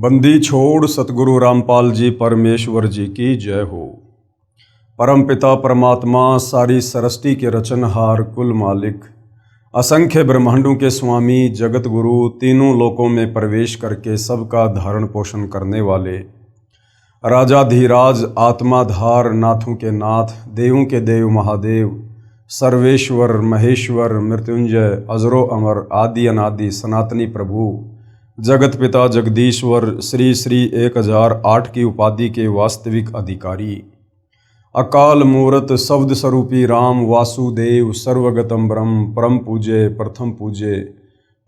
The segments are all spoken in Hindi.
बंदी छोड़ सतगुरु रामपाल जी परमेश्वर जी की जय हो। परम पिता परमात्मा सारी सृष्टि के रचनहार कुल मालिक असंख्य ब्रह्मांडों के स्वामी जगत गुरु तीनों लोकों में प्रवेश करके सबका धारण पोषण करने वाले राजाधीराज आत्माधार नाथों के नाथ देवों के देव महादेव सर्वेश्वर महेश्वर मृत्युंजय अजरो अमर आदि अनादि सनातनी प्रभु जगत पिता जगदीश्वर श्री श्री 1008 की उपाधि के वास्तविक अधिकारी अकाल मूर्त शब्द स्वरूपी राम वासुदेव सर्वगतम ब्रह्म परम पूज्य प्रथम पूज्य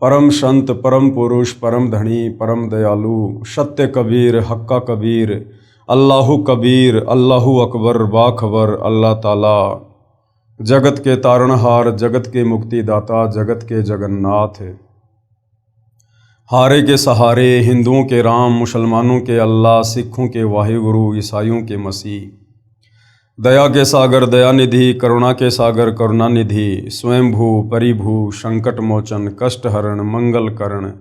परम संत परम पुरुष परम धनी परम दयालु सत्य कबीर हक्का कबीर अल्लाहु कबीर अल्लाहु अकबर बाखबर अल्लाह ताला जगत के तारणहार जगत के मुक्तिदाता जगत के जगन्नाथ हारे के सहारे हिंदुओं के राम मुसलमानों के अल्लाह सिखों के वाहिगुरु ईसाइयों के मसीह दया के सागर दयानिधि करुणा के सागर करुणानिधि स्वयंभू परिभू संकट मोचन कष्ट हरण मंगल करण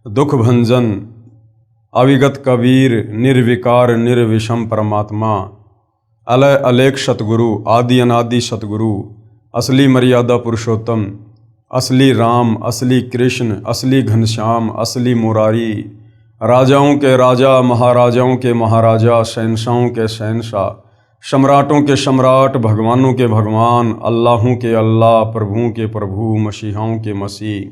दुख भंजन अविगत कबीर निर्विकार निर्विषम परमात्मा अलय अलेख सतगुरु आदि अनादि सतगुरु असली मर्यादा पुरुषोत्तम असली राम असली कृष्ण असली घनश्याम असली मुरारी राजाओं के राजा महाराजाओं के महाराजा शहंशाहों के शहंशाह सम्राटों के सम्राट भगवानों के भगवान अल्लाहों के अल्लाह प्रभुओं के प्रभु मसीहाओं के मसीह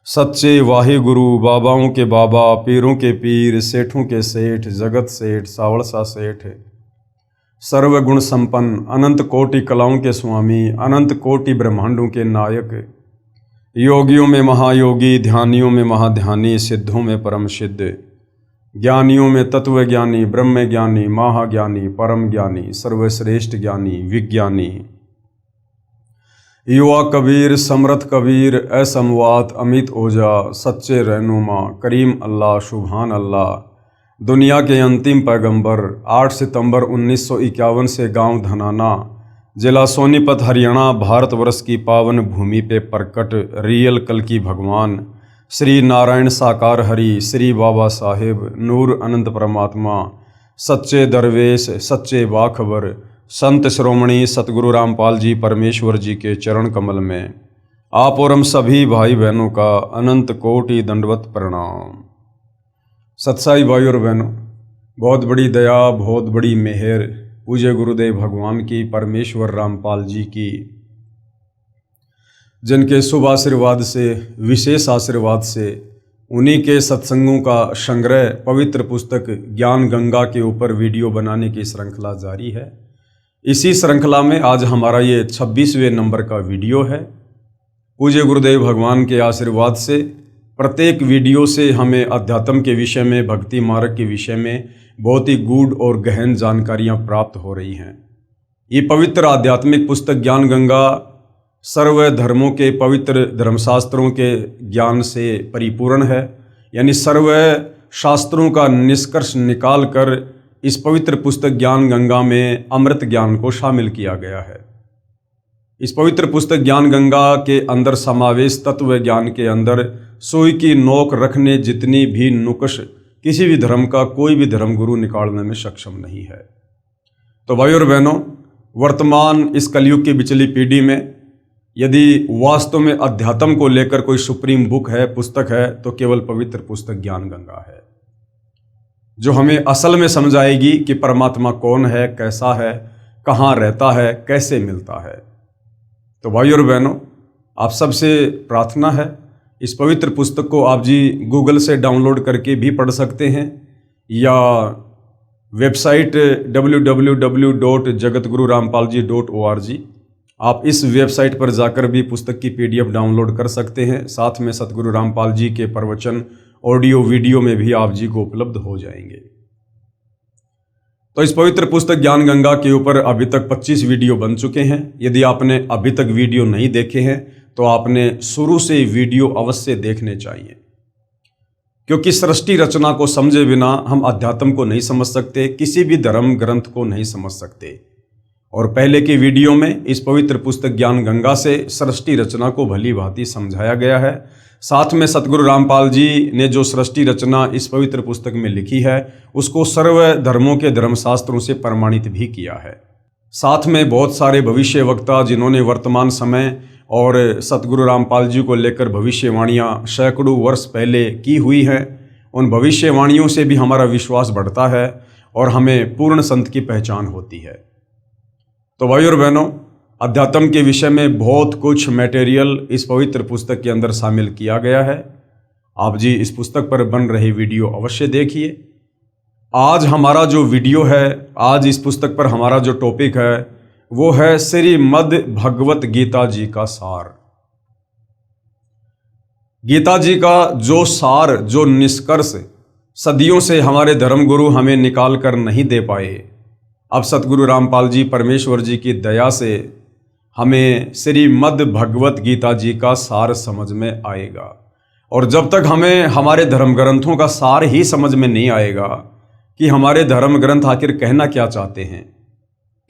सच्चे वाहे गुरु बाबाओं के बाबा पीरों के पीर सेठों के सेठ जगत सेठ सावड़सा सेठ सर्वगुण संपन्न अनंत कोटि कलाओं के स्वामी अनंत कोटि ब्रह्मांडों के नायक योगियों में महायोगी ध्यानियों में महाध्यानी सिद्धों में परम सिद्ध ज्ञानियों में तत्व ज्ञानी ब्रह्म ज्ञानी महाज्ञानी परम ज्ञानी सर्वश्रेष्ठ ज्ञानी विज्ञानी युवा कबीर समर्थ कबीर असमवात अमित ओझा सच्चे रहनुमा करीम अल्लाह सुभान अल्लाह दुनिया के अंतिम पैगंबर 8 सितंबर 1951 से गांव धनाना जिला सोनीपत हरियाणा भारतवर्ष की पावन भूमि पे प्रकट रियल कल की भगवान श्री नारायण साकार हरि श्री बाबा साहेब नूर अनंत परमात्मा सच्चे दरवेश सच्चे बाखबर संत श्रोमणी सतगुरु रामपाल जी परमेश्वर जी के चरण कमल में आप और हम सभी भाई बहनों का अनंत कोटि दंडवत प्रणाम। सत्साई भाई और बहनों, बहुत बड़ी दया बहुत बड़ी मेहर पूज्य गुरुदेव भगवान की परमेश्वर रामपाल जी की, जिनके शुभ आशीर्वाद से विशेष आशीर्वाद से उन्हीं के सत्संगों का संग्रह पवित्र पुस्तक ज्ञान गंगा के ऊपर वीडियो बनाने की श्रृंखला जारी है। इसी श्रृंखला में आज हमारा ये 26वें नंबर का वीडियो है। पूज्य गुरुदेव भगवान के आशीर्वाद से प्रत्येक वीडियो से हमें अध्यात्म के विषय में भक्ति मार्ग के विषय में बहुत ही गूढ़ और गहन जानकारियां प्राप्त हो रही हैं। ये पवित्र आध्यात्मिक पुस्तक ज्ञान गंगा सर्व धर्मों के पवित्र धर्मशास्त्रों के ज्ञान से परिपूर्ण है, यानी सर्व शास्त्रों का निष्कर्ष निकाल कर इस पवित्र पुस्तक ज्ञान गंगा में अमृत ज्ञान को शामिल किया गया है। इस पवित्र पुस्तक ज्ञान गंगा के अंदर समावेश तत्व ज्ञान के अंदर सुई की नोक रखने जितनी भी नुक्श किसी भी धर्म का कोई भी धर्मगुरु निकालने में सक्षम नहीं है। तो भाई और बहनों, वर्तमान इस कलयुग की बिचली पीढ़ी में यदि वास्तव में अध्यात्म को लेकर कोई सुप्रीम बुक है, पुस्तक है, तो केवल पवित्र पुस्तक ज्ञान गंगा है, जो हमें असल में समझाएगी कि परमात्मा कौन है, कैसा है, कहाँ रहता है, कैसे मिलता है। तो भाई और बहनों, आप सबसे प्रार्थना है, इस पवित्र पुस्तक को आप जी गूगल से डाउनलोड करके भी पढ़ सकते हैं या वेबसाइट www.jagatgururampalji.org आप इस वेबसाइट पर जाकर भी पुस्तक की PDF डाउनलोड कर सकते हैं। साथ में सतगुरु रामपाल जी के प्रवचन ऑडियो वीडियो में भी आप जी को उपलब्ध हो जाएंगे। तो इस पवित्र पुस्तक ज्ञान गंगा के ऊपर अभी तक 25 वीडियो बन चुके हैं। यदि आपने अभी तक वीडियो नहीं देखे हैं तो आपने शुरू से वीडियो अवश्य देखने चाहिए, क्योंकि सृष्टि रचना को समझे बिना हम अध्यात्म को नहीं समझ सकते, किसी भी धर्म ग्रंथ को नहीं समझ सकते। और पहले की वीडियो में इस पवित्र पुस्तक ज्ञान गंगा से सृष्टि रचना को भली भांति समझाया गया है। साथ में सतगुरु रामपाल जी ने जो सृष्टि रचना इस पवित्र पुस्तक में लिखी है उसको सर्व धर्मों के धर्मशास्त्रों से प्रमाणित भी किया है। साथ में बहुत सारे भविष्य वक्ता जिन्होंने वर्तमान समय और सतगुरु रामपाल जी को लेकर भविष्यवाणियाँ सैकड़ों वर्ष पहले की हुई हैं, उन भविष्यवाणियों से भी हमारा विश्वास बढ़ता है और हमें पूर्ण संत की पहचान होती है। तो भाई और बहनों, अध्यात्म के विषय में बहुत कुछ मटेरियल इस पवित्र पुस्तक के अंदर शामिल किया गया है। आप जी इस पुस्तक पर बन रही वीडियो अवश्य देखिए। आज हमारा जो वीडियो है, आज इस पुस्तक पर हमारा जो टॉपिक है वो है श्रीमद् भगवत गीता जी का सार। गीता जी का जो सार, जो निष्कर्ष सदियों से हमारे धर्मगुरु हमें निकाल कर नहीं दे पाए, अब सतगुरु रामपाल जी परमेश्वर जी की दया से हमें श्रीमद् भगवत गीता जी का सार समझ में आएगा। और जब तक हमें हमारे धर्म ग्रंथों का सार ही समझ में नहीं आएगा कि हमारे धर्म ग्रंथ आखिर कहना क्या चाहते हैं,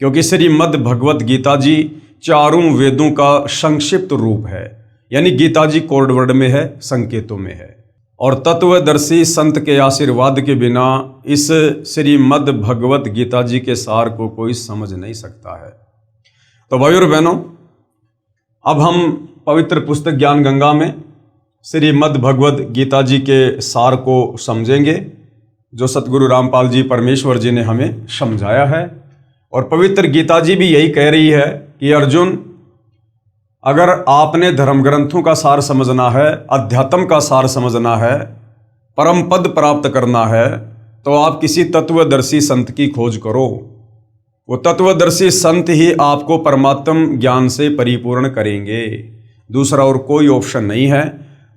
क्योंकि श्रीमद् भगवत गीता जी चारों वेदों का संक्षिप्त रूप है, यानी गीता जी कोड वर्ड में है, संकेतों में है। और तत्वदर्शी संत के आशीर्वाद के बिना इस श्रीमद् भगवत गीता जी के सार को कोई समझ नहीं सकता है। तो भाई और बहनों, अब हम पवित्र पुस्तक ज्ञान गंगा में श्रीमद् भगवत गीता जी के सार को समझेंगे, जो सतगुरु रामपाल जी परमेश्वर जी ने हमें समझाया है। और पवित्र गीता जी भी यही कह रही है कि अर्जुन, अगर आपने धर्म ग्रंथों का सार समझना है, अध्यात्म का सार समझना है, परम पद प्राप्त करना है, तो आप किसी तत्वदर्शी संत की खोज करो। वो तत्वदर्शी संत ही आपको परमात्म ज्ञान से परिपूर्ण करेंगे, दूसरा और कोई ऑप्शन नहीं है।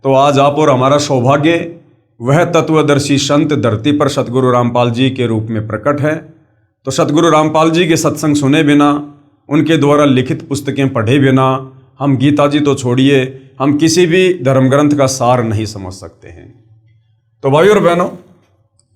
तो आज आप और हमारा सौभाग्य वह तत्वदर्शी संत धरती पर सतगुरु रामपाल जी के रूप में प्रकट है। तो सतगुरु रामपाल जी के सत्संग सुने बिना, उनके द्वारा लिखित पुस्तकें पढ़े बिना हम गीता जी तो छोड़िए, हम किसी भी धर्म ग्रंथ का सार नहीं समझ सकते हैं। तो भाई और बहनों,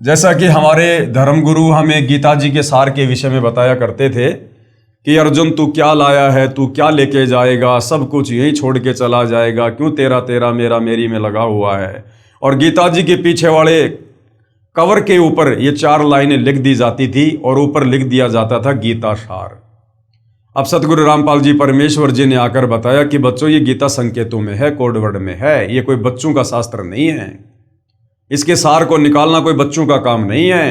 जैसा कि हमारे धर्मगुरु हमें गीता जी के सार के विषय में बताया करते थे कि अर्जुन तू क्या लाया है, तू क्या लेके जाएगा, सब कुछ यहीं छोड़ के चला जाएगा, क्यों तेरा तेरा मेरा मेरी में लगा हुआ है। और गीता जी के पीछे वाले कवर के ऊपर ये 4 लाइनें लिख दी जाती थी और ऊपर लिख दिया जाता था गीता सार। अब सतगुरु रामपाल जी परमेश्वर जी ने आकर बताया कि बच्चों ये गीता संकेतों में है, कोड वर्ड में है, ये कोई बच्चों का शास्त्र नहीं है, इसके सार को निकालना कोई बच्चों का काम नहीं है।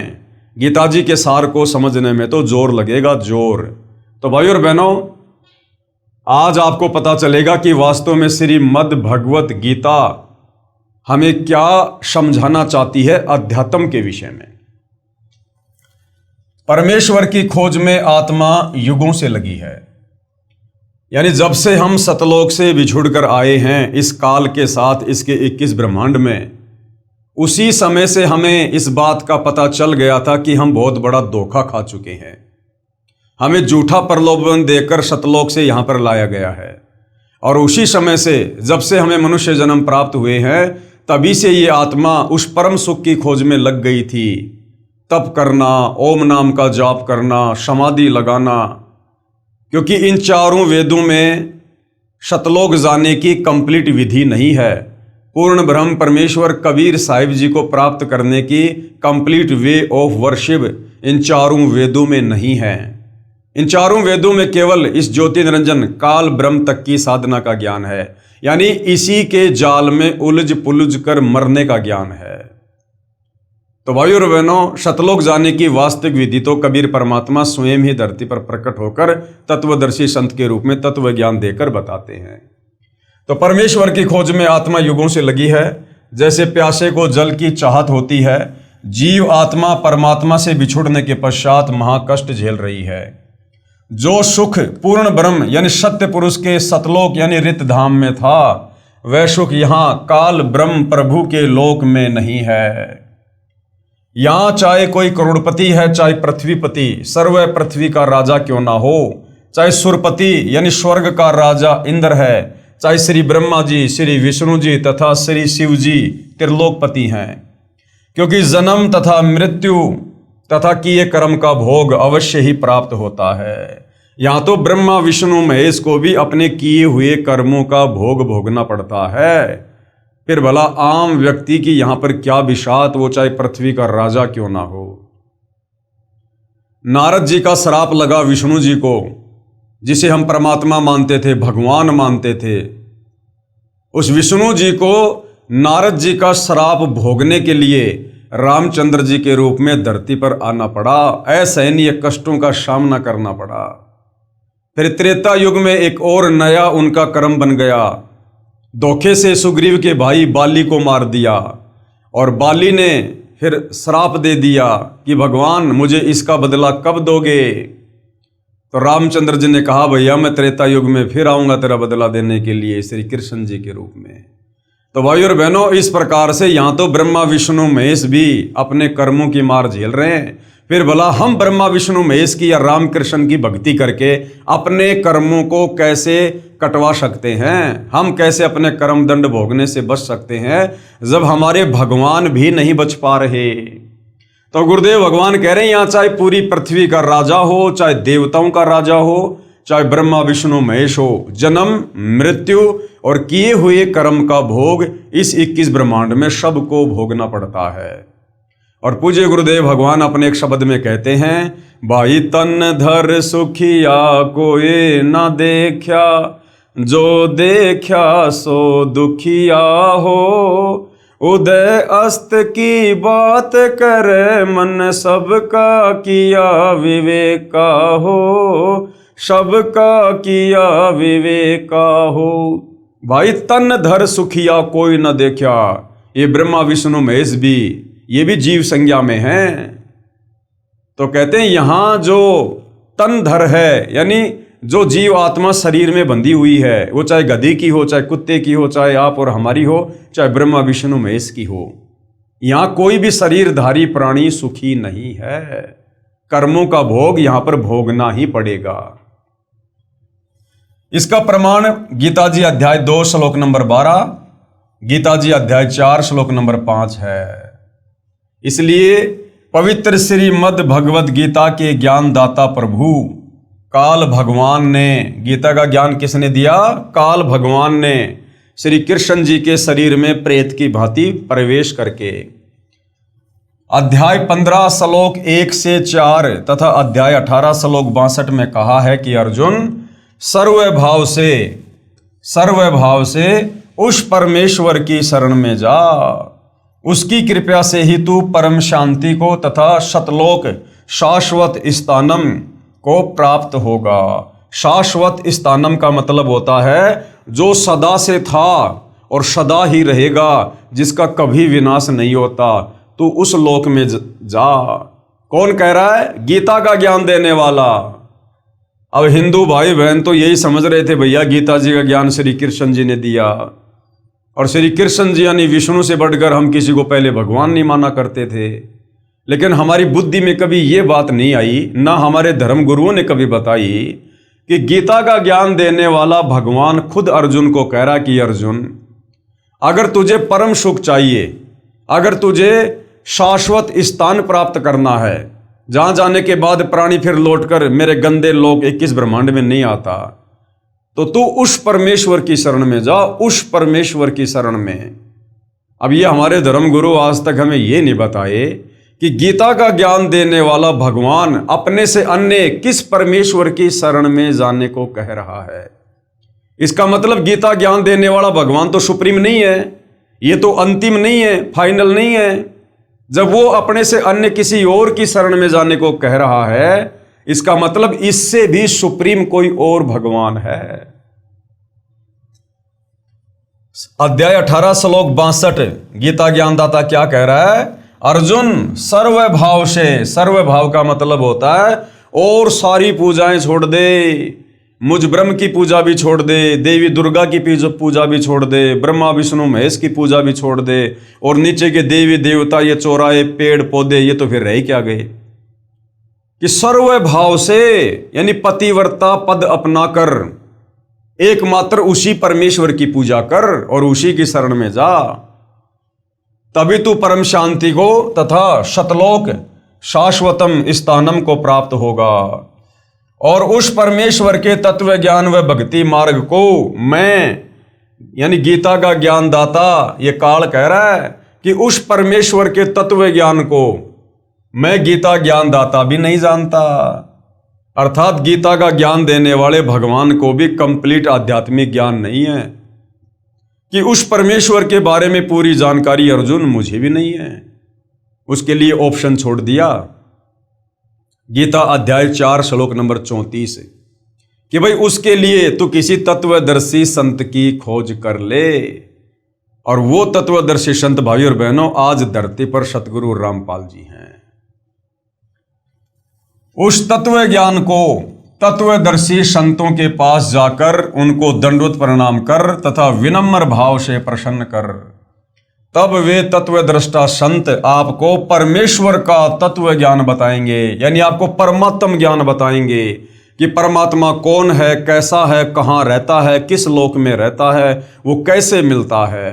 गीता जी के सार को समझने में तो जोर लगेगा, जोर। तो भाई और बहनों, आज आपको पता चलेगा कि वास्तव में श्रीमद् भगवत गीता हमें क्या समझाना चाहती है अध्यात्म के विषय में। परमेश्वर की खोज में आत्मा युगों से लगी है, यानी जब से हम सतलोक से बिछुड़कर आए हैं इस काल के साथ, इसके 21 ब्रह्मांड में, उसी समय से हमें इस बात का पता चल गया था कि हम बहुत बड़ा धोखा खा चुके हैं। हमें झूठा प्रलोभन देकर सतलोक से यहाँ पर लाया गया है। और उसी समय से, जब से हमें मनुष्य जन्म प्राप्त हुए हैं, तभी से ये आत्मा उस परम सुख की खोज में लग गई थी। तप करना, ओम नाम का जाप करना, समाधि लगाना, क्योंकि इन चारों वेदों में सतलोक जाने की कंप्लीट विधि नहीं है। पूर्ण ब्रह्म परमेश्वर कबीर साहिब जी को प्राप्त करने की complete way of worship in चारों वेदों में नहीं है। इन चारों वेदों में केवल इस ज्योति निरंजन काल ब्रह्म तक की साधना का ज्ञान है, यानी इसी के जाल में उलझ पुलझ कर मरने का ज्ञान है। तो भाई और बहनों, सतलोक जाने की वास्तविक विधि तो कबीर परमात्मा स्वयं ही धरती पर प्रकट होकर तत्वदर्शी संत के रूप में तत्व ज्ञान देकर बताते हैं। तो परमेश्वर की खोज में आत्मा युगों से लगी है। जैसे प्यासे को जल की चाहत होती है, जीव आत्मा परमात्मा से बिछुड़ने के पश्चात महाकष्ट झेल रही है। जो सुख पूर्ण ब्रह्म यानी सत्य पुरुष के सतलोक यानी रित धाम में था, वह सुख यहाँ काल ब्रह्म प्रभु के लोक में नहीं है। यहाँ चाहे कोई करोड़पति है, चाहे पृथ्वीपति, सर्व पृथ्वी का राजा क्यों ना हो, चाहे सुरपति यानी स्वर्ग का राजा इंद्र है, चाहे श्री ब्रह्मा जी, श्री विष्णु जी तथा श्री शिव जी त्रिलोकपति हैं, क्योंकि जन्म तथा मृत्यु तथा किए कर्म का भोग अवश्य ही प्राप्त होता है। यहाँ तो ब्रह्मा विष्णु महेश को भी अपने किए हुए कर्मों का भोग भोगना पड़ता है। फिर भला आम व्यक्ति की यहां पर क्या बिशात, वो चाहे पृथ्वी का राजा क्यों ना हो। नारद जी का श्राप लगा विष्णु जी को, जिसे हम परमात्मा मानते थे, भगवान मानते थे। उस विष्णु जी को नारद जी का श्राप भोगने के लिए रामचंद्र जी के रूप में धरती पर आना पड़ा, असहनीय कष्टों का सामना करना पड़ा। फिर त्रेता युग में एक और नया उनका कर्म बन गया। धोखे से सुग्रीव के भाई बाली को मार दिया, और बाली ने फिर श्राप दे दिया कि भगवान मुझे इसका बदला कब दोगे। तो रामचंद्र जी ने कहा भैया मैं त्रेता युग में फिर आऊंगा तेरा बदला देने के लिए, श्री कृष्ण जी के रूप में। तो भाई और बहनों, इस प्रकार से यहाँ तो ब्रह्मा विष्णु महेश भी अपने कर्मों की मार झेल रहे हैं। फिर भला हम ब्रह्मा विष्णु महेश की या राम कृष्ण की भक्ति करके अपने कर्मों को कैसे कटवा सकते हैं? हम कैसे अपने कर्म दंड भोगने से बच सकते हैं जब हमारे भगवान भी नहीं बच पा रहे? तो गुरुदेव भगवान कह रहे हैं यहाँ चाहे पूरी पृथ्वी का राजा हो, चाहे देवताओं का राजा हो, चाहे ब्रह्मा विष्णु महेश हो, जन्म मृत्यु और किए हुए कर्म का भोग इस 21 ब्रह्मांड में सबको भोगना पड़ता है। और पूज्य गुरुदेव भगवान अपने एक शब्द में कहते हैं, भाई तन धर सुखिया कोई ना देखा, जो देखा सो दुखिया हो, उदय अस्त की बात करे मन, सबका किया विवेका हो, सबका किया विवेका हो। भाई तन धर सुखिया कोई न देखा, ये ब्रह्मा विष्णु महेश भी, ये भी जीव संज्ञा में हैं। तो कहते हैं यहां जो तन धर है, यानी जो जीव आत्मा शरीर में बंधी हुई है, वो चाहे गधी की हो, चाहे कुत्ते की हो, चाहे आप और हमारी हो, चाहे ब्रह्मा विष्णु महेश की हो, यहां कोई भी शरीरधारी प्राणी सुखी नहीं है। कर्मों का भोग यहां पर भोगना ही पड़ेगा। इसका प्रमाण गीता जी अध्याय 2 श्लोक नंबर 12, गीता जी अध्याय 4 श्लोक नंबर 5 है। इसलिए पवित्र श्रीमद् भगवद गीता के ज्ञानदाता प्रभु काल भगवान ने, गीता का ज्ञान किसने दिया? काल भगवान ने श्री कृष्ण जी के शरीर में प्रेत की भांति प्रवेश करके अध्याय 15 श्लोक 1 से 4 तथा अध्याय 18 श्लोक 62 में कहा है कि अर्जुन सर्वभाव से उस परमेश्वर की शरण में जा, उसकी कृपा से ही तू परम शांति को तथा शतलोक शाश्वत स्थानम को प्राप्त होगा। शाश्वत स्थानम का मतलब होता है जो सदा से था और सदा ही रहेगा, जिसका कभी विनाश नहीं होता। तू उस लोक में जा। कौन कह रहा है? गीता का ज्ञान देने वाला। अब हिंदू भाई बहन तो यही समझ रहे थे भैया गीता जी का ज्ञान श्री कृष्ण जी ने दिया, और श्री कृष्ण जी यानी विष्णु से बढ़कर हम किसी को पहले भगवान नहीं माना करते थे। लेकिन हमारी बुद्धि में कभी ये बात नहीं आई, ना हमारे धर्म गुरुओं ने कभी बताई कि गीता का ज्ञान देने वाला भगवान खुद अर्जुन को कह रहा कि अर्जुन, अगर तुझे परम सुख चाहिए, अगर तुझे शाश्वत स्थान प्राप्त करना है, जहां जाने के बाद प्राणी फिर लौटकर मेरे गंदे लोक 21 ब्रह्मांड में नहीं आता, तो तू उस परमेश्वर की शरण में जा, उस परमेश्वर की शरण में। अब ये हमारे धर्म गुरु आज तक हमें ये नहीं बताए कि गीता का ज्ञान देने वाला भगवान अपने से अन्य किस परमेश्वर की शरण में जाने को कह रहा है। इसका मतलब गीता ज्ञान देने वाला भगवान तो सुप्रीम नहीं है, ये तो अंतिम नहीं है, फाइनल नहीं है। जब वो अपने से अन्य किसी और की शरण में जाने को कह रहा है, इसका मतलब इससे भी सुप्रीम कोई और भगवान है। अध्याय 18 श्लोक 62 गीता ज्ञानदाता क्या कह रहा है? अर्जुन सर्वभाव से, सर्वभाव का मतलब होता है और सारी पूजाएं छोड़ दे, मुझ ब्रह्म की पूजा भी छोड़ दे, देवी दुर्गा की पूजा भी छोड़ दे, ब्रह्मा विष्णु महेश की पूजा भी छोड़ दे, और नीचे के देवी देवता, ये चौराहे पेड़ पौधे, ये तो फिर रह क्या गए। कि सर्वभाव से यानी पतिव्रता पद अपनाकर एकमात्र उसी परमेश्वर की पूजा कर और उसी की शरण में जा, तभी तू परम शांति को तथा शतलोक शाश्वतम स्थानम को प्राप्त होगा। और उस परमेश्वर के तत्व ज्ञान व भक्ति मार्ग को मैं यानी गीता का ज्ञानदाता ये काल कह रहा है कि उस परमेश्वर के तत्व ज्ञान को मैं गीता ज्ञानदाता भी नहीं जानता। अर्थात गीता का ज्ञान देने वाले भगवान को भी कंप्लीट आध्यात्मिक ज्ञान नहीं है कि उस परमेश्वर के बारे में पूरी जानकारी अर्जुन मुझे भी नहीं है। उसके लिए ऑप्शन छोड़ दिया गीता अध्याय 4 श्लोक नंबर 34 कि भाई उसके लिए तू किसी तत्वदर्शी संत की खोज कर ले। और वो तत्वदर्शी संत भाई और बहनों आज धरती पर सतगुरु रामपाल जी हैं। उस तत्व ज्ञान को तत्वदर्शी संतों के पास जाकर उनको दंडवत प्रणाम कर तथा विनम्र भाव से प्रसन्न कर, तब वे तत्वदृष्टा संत आपको परमेश्वर का तत्व ज्ञान बताएंगे, यानी आपको परमात्म ज्ञान बताएंगे कि परमात्मा कौन है, कैसा है, कहाँ रहता है, किस लोक में रहता है, वो कैसे मिलता है।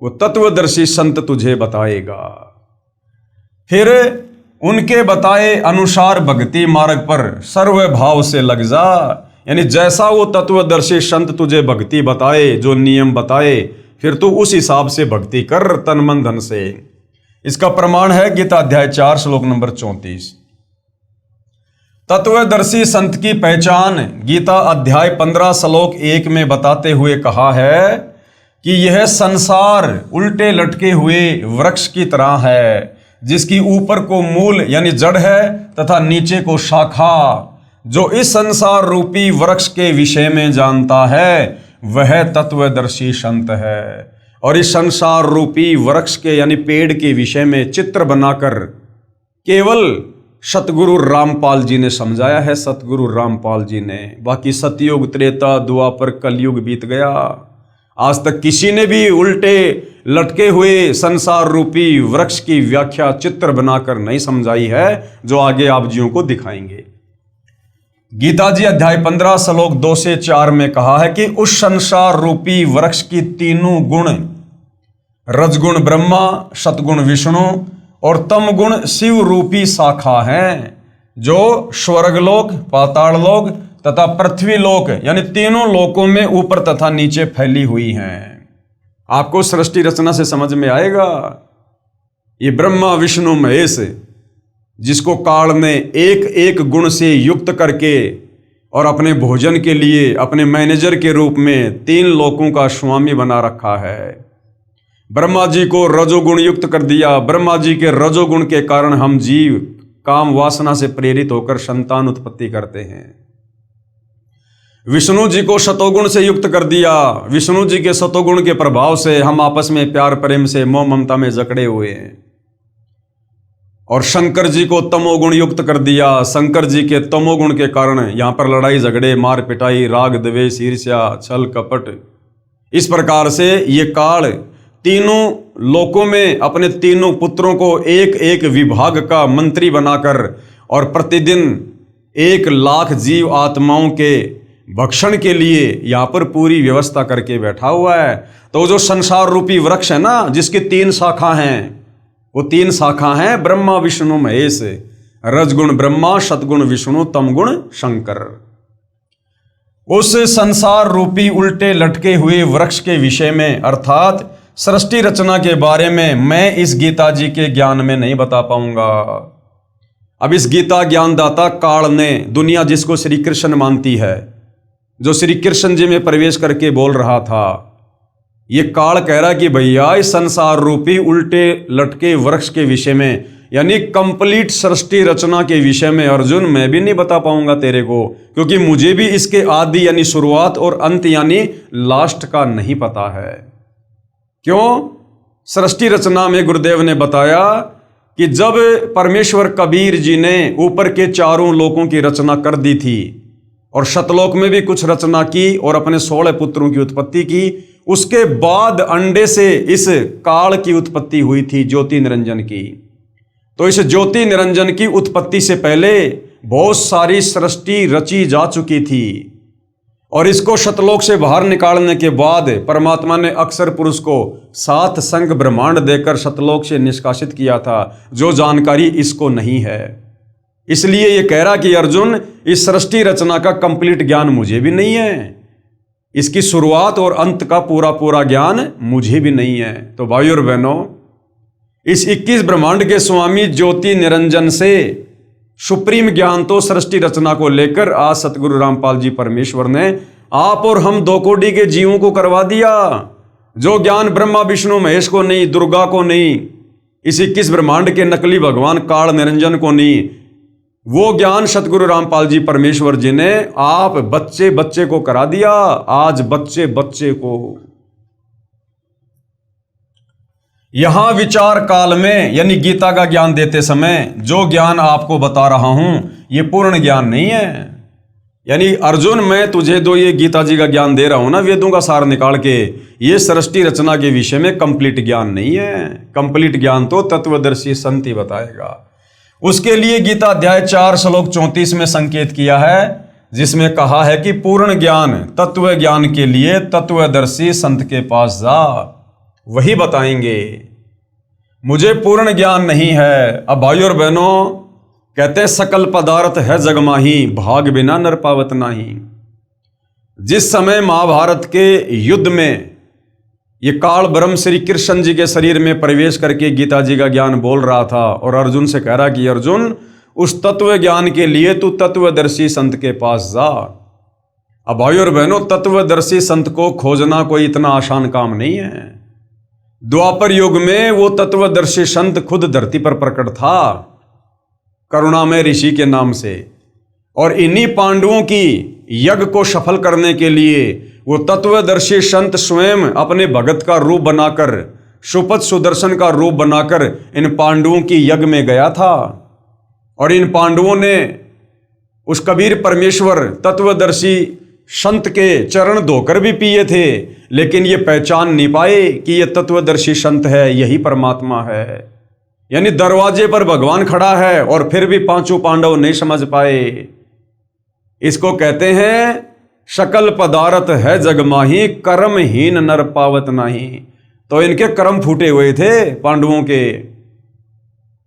वो तत्वदर्शी संत तुझे बताएगा। फिर उनके बताए अनुसार भक्ति मार्ग पर सर्व भाव से लग जा, यानी जैसा वो तत्वदर्शी संत तुझे भक्ति बताए, जो नियम बताए, फिर तू उस हिसाब से भक्ति कर तन मन धन से। इसका प्रमाण है गीता अध्याय 4 श्लोक नंबर 34। तत्वदर्शी संत की पहचान गीता अध्याय 15 श्लोक 1 में बताते हुए कहा है कि यह संसार उल्टे लटके हुए वृक्ष की तरह है, जिसकी ऊपर को मूल यानी जड़ है तथा नीचे को शाखा। जो इस संसार रूपी वृक्ष के विषय में जानता है वह तत्वदर्शी संत है। और इस संसार रूपी वृक्ष के यानी पेड़ के विषय में चित्र बनाकर केवल सतगुरु रामपाल जी ने समझाया है। सतगुरु रामपाल जी ने, बाकी सतयुग त्रेता द्वापर कलयुग बीत गया, आज तक किसी ने भी उल्टे लटके हुए संसार रूपी वृक्ष की व्याख्या चित्र बनाकर नहीं समझाई है, जो आगे आप जियों को दिखाएंगे। गीता जी अध्याय 15 श्लोक 2 से 4 में कहा है कि उस संसार रूपी वृक्ष की तीनों गुण, रजगुण ब्रह्मा, सतगुण विष्णु और तम गुण शिव रूपी शाखा हैं, जो स्वर्गलोक, पाताललोक तथा पृथ्वी लोक यानी तीनों लोकों में ऊपर तथा नीचे फैली हुई हैं। आपको सृष्टि रचना से समझ में आएगा। ये ब्रह्मा विष्णु महेश, जिसको काल ने एक एक गुण से युक्त करके और अपने भोजन के लिए अपने मैनेजर के रूप में 3 लोकों का स्वामी बना रखा है। ब्रह्मा जी को रजोगुण युक्त कर दिया। ब्रह्मा जी के रजोगुण के कारण हम जीव काम वासना से प्रेरित होकर संतान उत्पत्ति करते हैं। विष्णु जी को सतोगुण से युक्त कर दिया। विष्णु जी के सतोगुण के प्रभाव से हम आपस में प्यार प्रेम से मोह ममता में जकड़े हुए हैं। और शंकर जी को तमोगुण युक्त कर दिया। शंकर जी के तमोगुण के कारण यहाँ पर लड़ाई झगड़े, मार पिटाई, राग द्वेष, ईर्ष्या, छल कपट, इस प्रकार से ये काल तीनों लोकों में अपने तीनों पुत्रों को एक एक विभाग का मंत्री बनाकर और प्रतिदिन 1 लाख जीव आत्माओं के भक्षण के लिए यहाँ पर पूरी व्यवस्था करके बैठा हुआ है। तो जो संसार रूपी वृक्ष है ना, जिसकी 3 शाखा हैं, वो 3 शाखा हैं ब्रह्मा विष्णु महेश, रजगुण ब्रह्मा, सतगुण विष्णु, तमगुण शंकर। उस संसार रूपी उल्टे लटके हुए वृक्ष के विषय में अर्थात सृष्टि रचना के बारे में मैं इस गीता जी के ज्ञान में नहीं बता पाऊंगा। अब इस गीता ज्ञानदाता काल ने, दुनिया जिसको श्री कृष्ण मानती है, जो श्री कृष्ण जी में प्रवेश करके बोल रहा था, ये काल कह रहा कि भैया इस संसार रूपी उल्टे लटके वृक्ष के विषय में यानी कंप्लीट सृष्टि रचना के विषय में अर्जुन मैं भी नहीं बता पाऊंगा तेरे को, क्योंकि मुझे भी इसके आदि यानी शुरुआत और अंत यानी लास्ट का नहीं पता है। क्यों? सृष्टि रचना में गुरुदेव ने बताया कि जब परमेश्वर कबीर जी ने ऊपर के 4 लोकों की रचना कर दी थी और शतलोक में भी कुछ रचना की और अपने 16 पुत्रों की उत्पत्ति की, उसके बाद अंडे से इस काल की उत्पत्ति हुई थी, ज्योति निरंजन की। तो इस ज्योति निरंजन की उत्पत्ति से पहले बहुत सारी सृष्टि रची जा चुकी थी और इसको शतलोक से बाहर निकालने के बाद परमात्मा ने अक्षर पुरुष को 7 संग ब्रह्मांड देकर शतलोक से निष्कासित किया था, जो जानकारी इसको नहीं है। इसलिए ये कह रहा कि अर्जुन इस सृष्टि रचना का कंप्लीट ज्ञान मुझे भी नहीं है। इसकी शुरुआत और अंत का पूरा पूरा ज्ञान मुझे भी नहीं है। तो भाइयों और बहनों, इस 21 ब्रह्मांड के स्वामी ज्योति निरंजन से सुप्रीम ज्ञान तो सृष्टि रचना को लेकर आज सतगुरु रामपाल जी परमेश्वर ने आप और हम 2 कोटि के जीवों को करवा दिया। जो ज्ञान ब्रह्मा विष्णु महेश को नहीं, दुर्गा को नहीं, इस 21 ब्रह्मांड के नकली भगवान काल निरंजन को नहीं, वो ज्ञान सतगुरु रामपाल जी परमेश्वर जी ने आप बच्चे बच्चे को करा दिया। आज बच्चे बच्चे को यहां विचार काल में यानी गीता का ज्ञान देते समय जो ज्ञान आपको बता रहा हूं ये पूर्ण ज्ञान नहीं है। यानी अर्जुन, मैं तुझे जो ये गीता जी का ज्ञान दे रहा हूं ना, वेदों का सार निकाल के, ये सृष्टि रचना के विषय में कंप्लीट ज्ञान नहीं है। कंप्लीट ज्ञान तो तत्वदर्शी संत ही बताएगा। उसके लिए गीता अध्याय 4 श्लोक 34 में संकेत किया है, जिसमें कहा है कि पूर्ण ज्ञान तत्व ज्ञान के लिए तत्वदर्शी संत के पास जा, वही बताएंगे। मुझे पूर्ण ज्ञान नहीं है। अब भाइयों और बहनों, कहते सकल पदार्थ है जग माही, भाग बिना नर पावत नाही। जिस समय महाभारत के युद्ध में ये काल ब्रह्म श्री कृष्ण जी के शरीर में प्रवेश करके गीता जी का ज्ञान बोल रहा था और अर्जुन से कह रहा कि अर्जुन, उस तत्व ज्ञान के लिए तू तत्वदर्शी संत के पास जा। अब भाइयों और बहनों, तत्वदर्शी संत को खोजना कोई इतना आसान काम नहीं है। द्वापर युग में वो तत्वदर्शी संत खुद धरती पर प्रकट था, करुणामय ऋषि के नाम से, और इन्हीं पांडवों की यज्ञ को सफल करने के लिए वो तत्वदर्शी संत स्वयं अपने भगत का रूप बनाकर, सुपथ सुदर्शन का रूप बनाकर इन पांडवों की यज्ञ में गया था। और इन पांडवों ने उस कबीर परमेश्वर तत्वदर्शी संत के चरण धोकर भी पिए थे, लेकिन ये पहचान नहीं पाए कि ये तत्वदर्शी संत है, यही परमात्मा है। यानी दरवाजे पर भगवान खड़ा है और फिर भी 5 पांडव नहीं समझ पाए। इसको कहते हैं सकल पदार्थ है जग माही, कर्महीन नर पावत नाही। तो इनके कर्म फूटे हुए थे पांडवों के,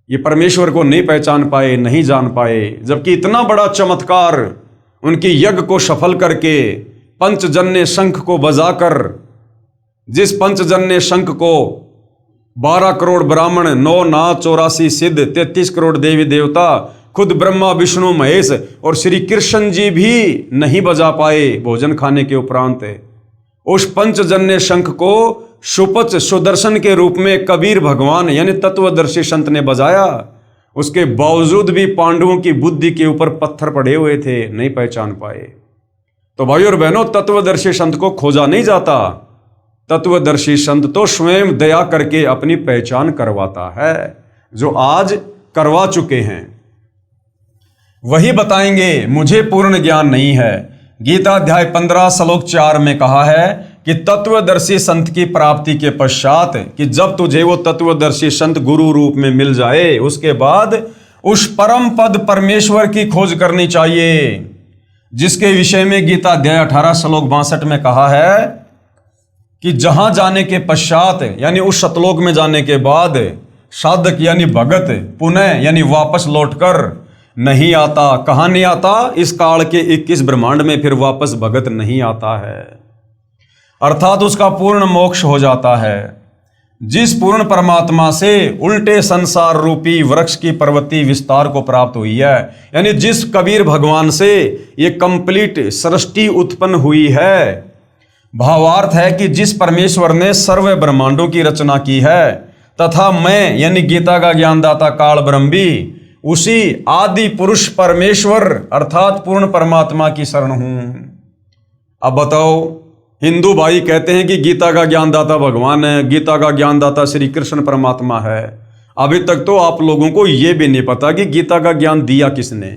ये परमेश्वर को नहीं पहचान पाए, नहीं जान पाए। जबकि इतना बड़ा चमत्कार उनकी यज्ञ को सफल करके पंचजन्य शंख को बजाकर, जिस पंचजन्य शंख को 12 करोड़ ब्राह्मण, 9 नाथ, 84 सिद्ध, 33 करोड़ देवी देवता, खुद ब्रह्मा विष्णु महेश और श्री कृष्ण जी भी नहीं बजा पाए भोजन खाने के उपरांत, उस पंचजन्य शंख को सुपथ सुदर्शन के रूप में कबीर भगवान यानी तत्वदर्शी संत ने बजाया। उसके बावजूद भी पांडवों की बुद्धि के ऊपर पत्थर पड़े हुए थे, नहीं पहचान पाए। तो भाइयों और बहनों, तत्वदर्शी संत को खोजा नहीं जाता, तत्वदर्शी संत तो स्वयं दया करके अपनी पहचान करवाता है। जो आज करवा चुके हैं वही बताएंगे मुझे पूर्ण ज्ञान नहीं है। गीता अध्याय 15 श्लोक 4 में कहा है कि तत्वदर्शी संत की प्राप्ति के पश्चात, कि जब तुझे वो तत्वदर्शी संत गुरु रूप में मिल जाए, उसके बाद उस परम पद परमेश्वर की खोज करनी चाहिए, जिसके विषय में गीता अध्याय 18 श्लोक 62 में कहा है कि जहां जाने के पश्चात यानी उस सतलोक में जाने के बाद साधक यानी भगत पुनः यानी वापस लौटकर नहीं आता। कहां नहीं आता? इस काल के 21 ब्रह्मांड में फिर वापस भगत नहीं आता है, अर्थात उसका पूर्ण मोक्ष हो जाता है। जिस पूर्ण परमात्मा से उल्टे संसार रूपी वृक्ष की पर्वती विस्तार को प्राप्त हुई है, यानी जिस कबीर भगवान से ये कंप्लीट सृष्टि उत्पन्न हुई है, भावार्थ है कि जिस परमेश्वर ने सर्व ब्रह्मांडों की रचना की है, तथा मैं यानी गीता का ज्ञानदाता काल ब्रह्म भी उसी आदि पुरुष परमेश्वर अर्थात पूर्ण परमात्मा की शरण हूं। अब बताओ, हिंदू भाई कहते हैं कि गीता का ज्ञानदाता भगवान है, गीता का ज्ञानदाता श्री कृष्ण परमात्मा है। अभी तक तो आप लोगों को यह भी नहीं पता कि गीता का ज्ञान दिया किसने।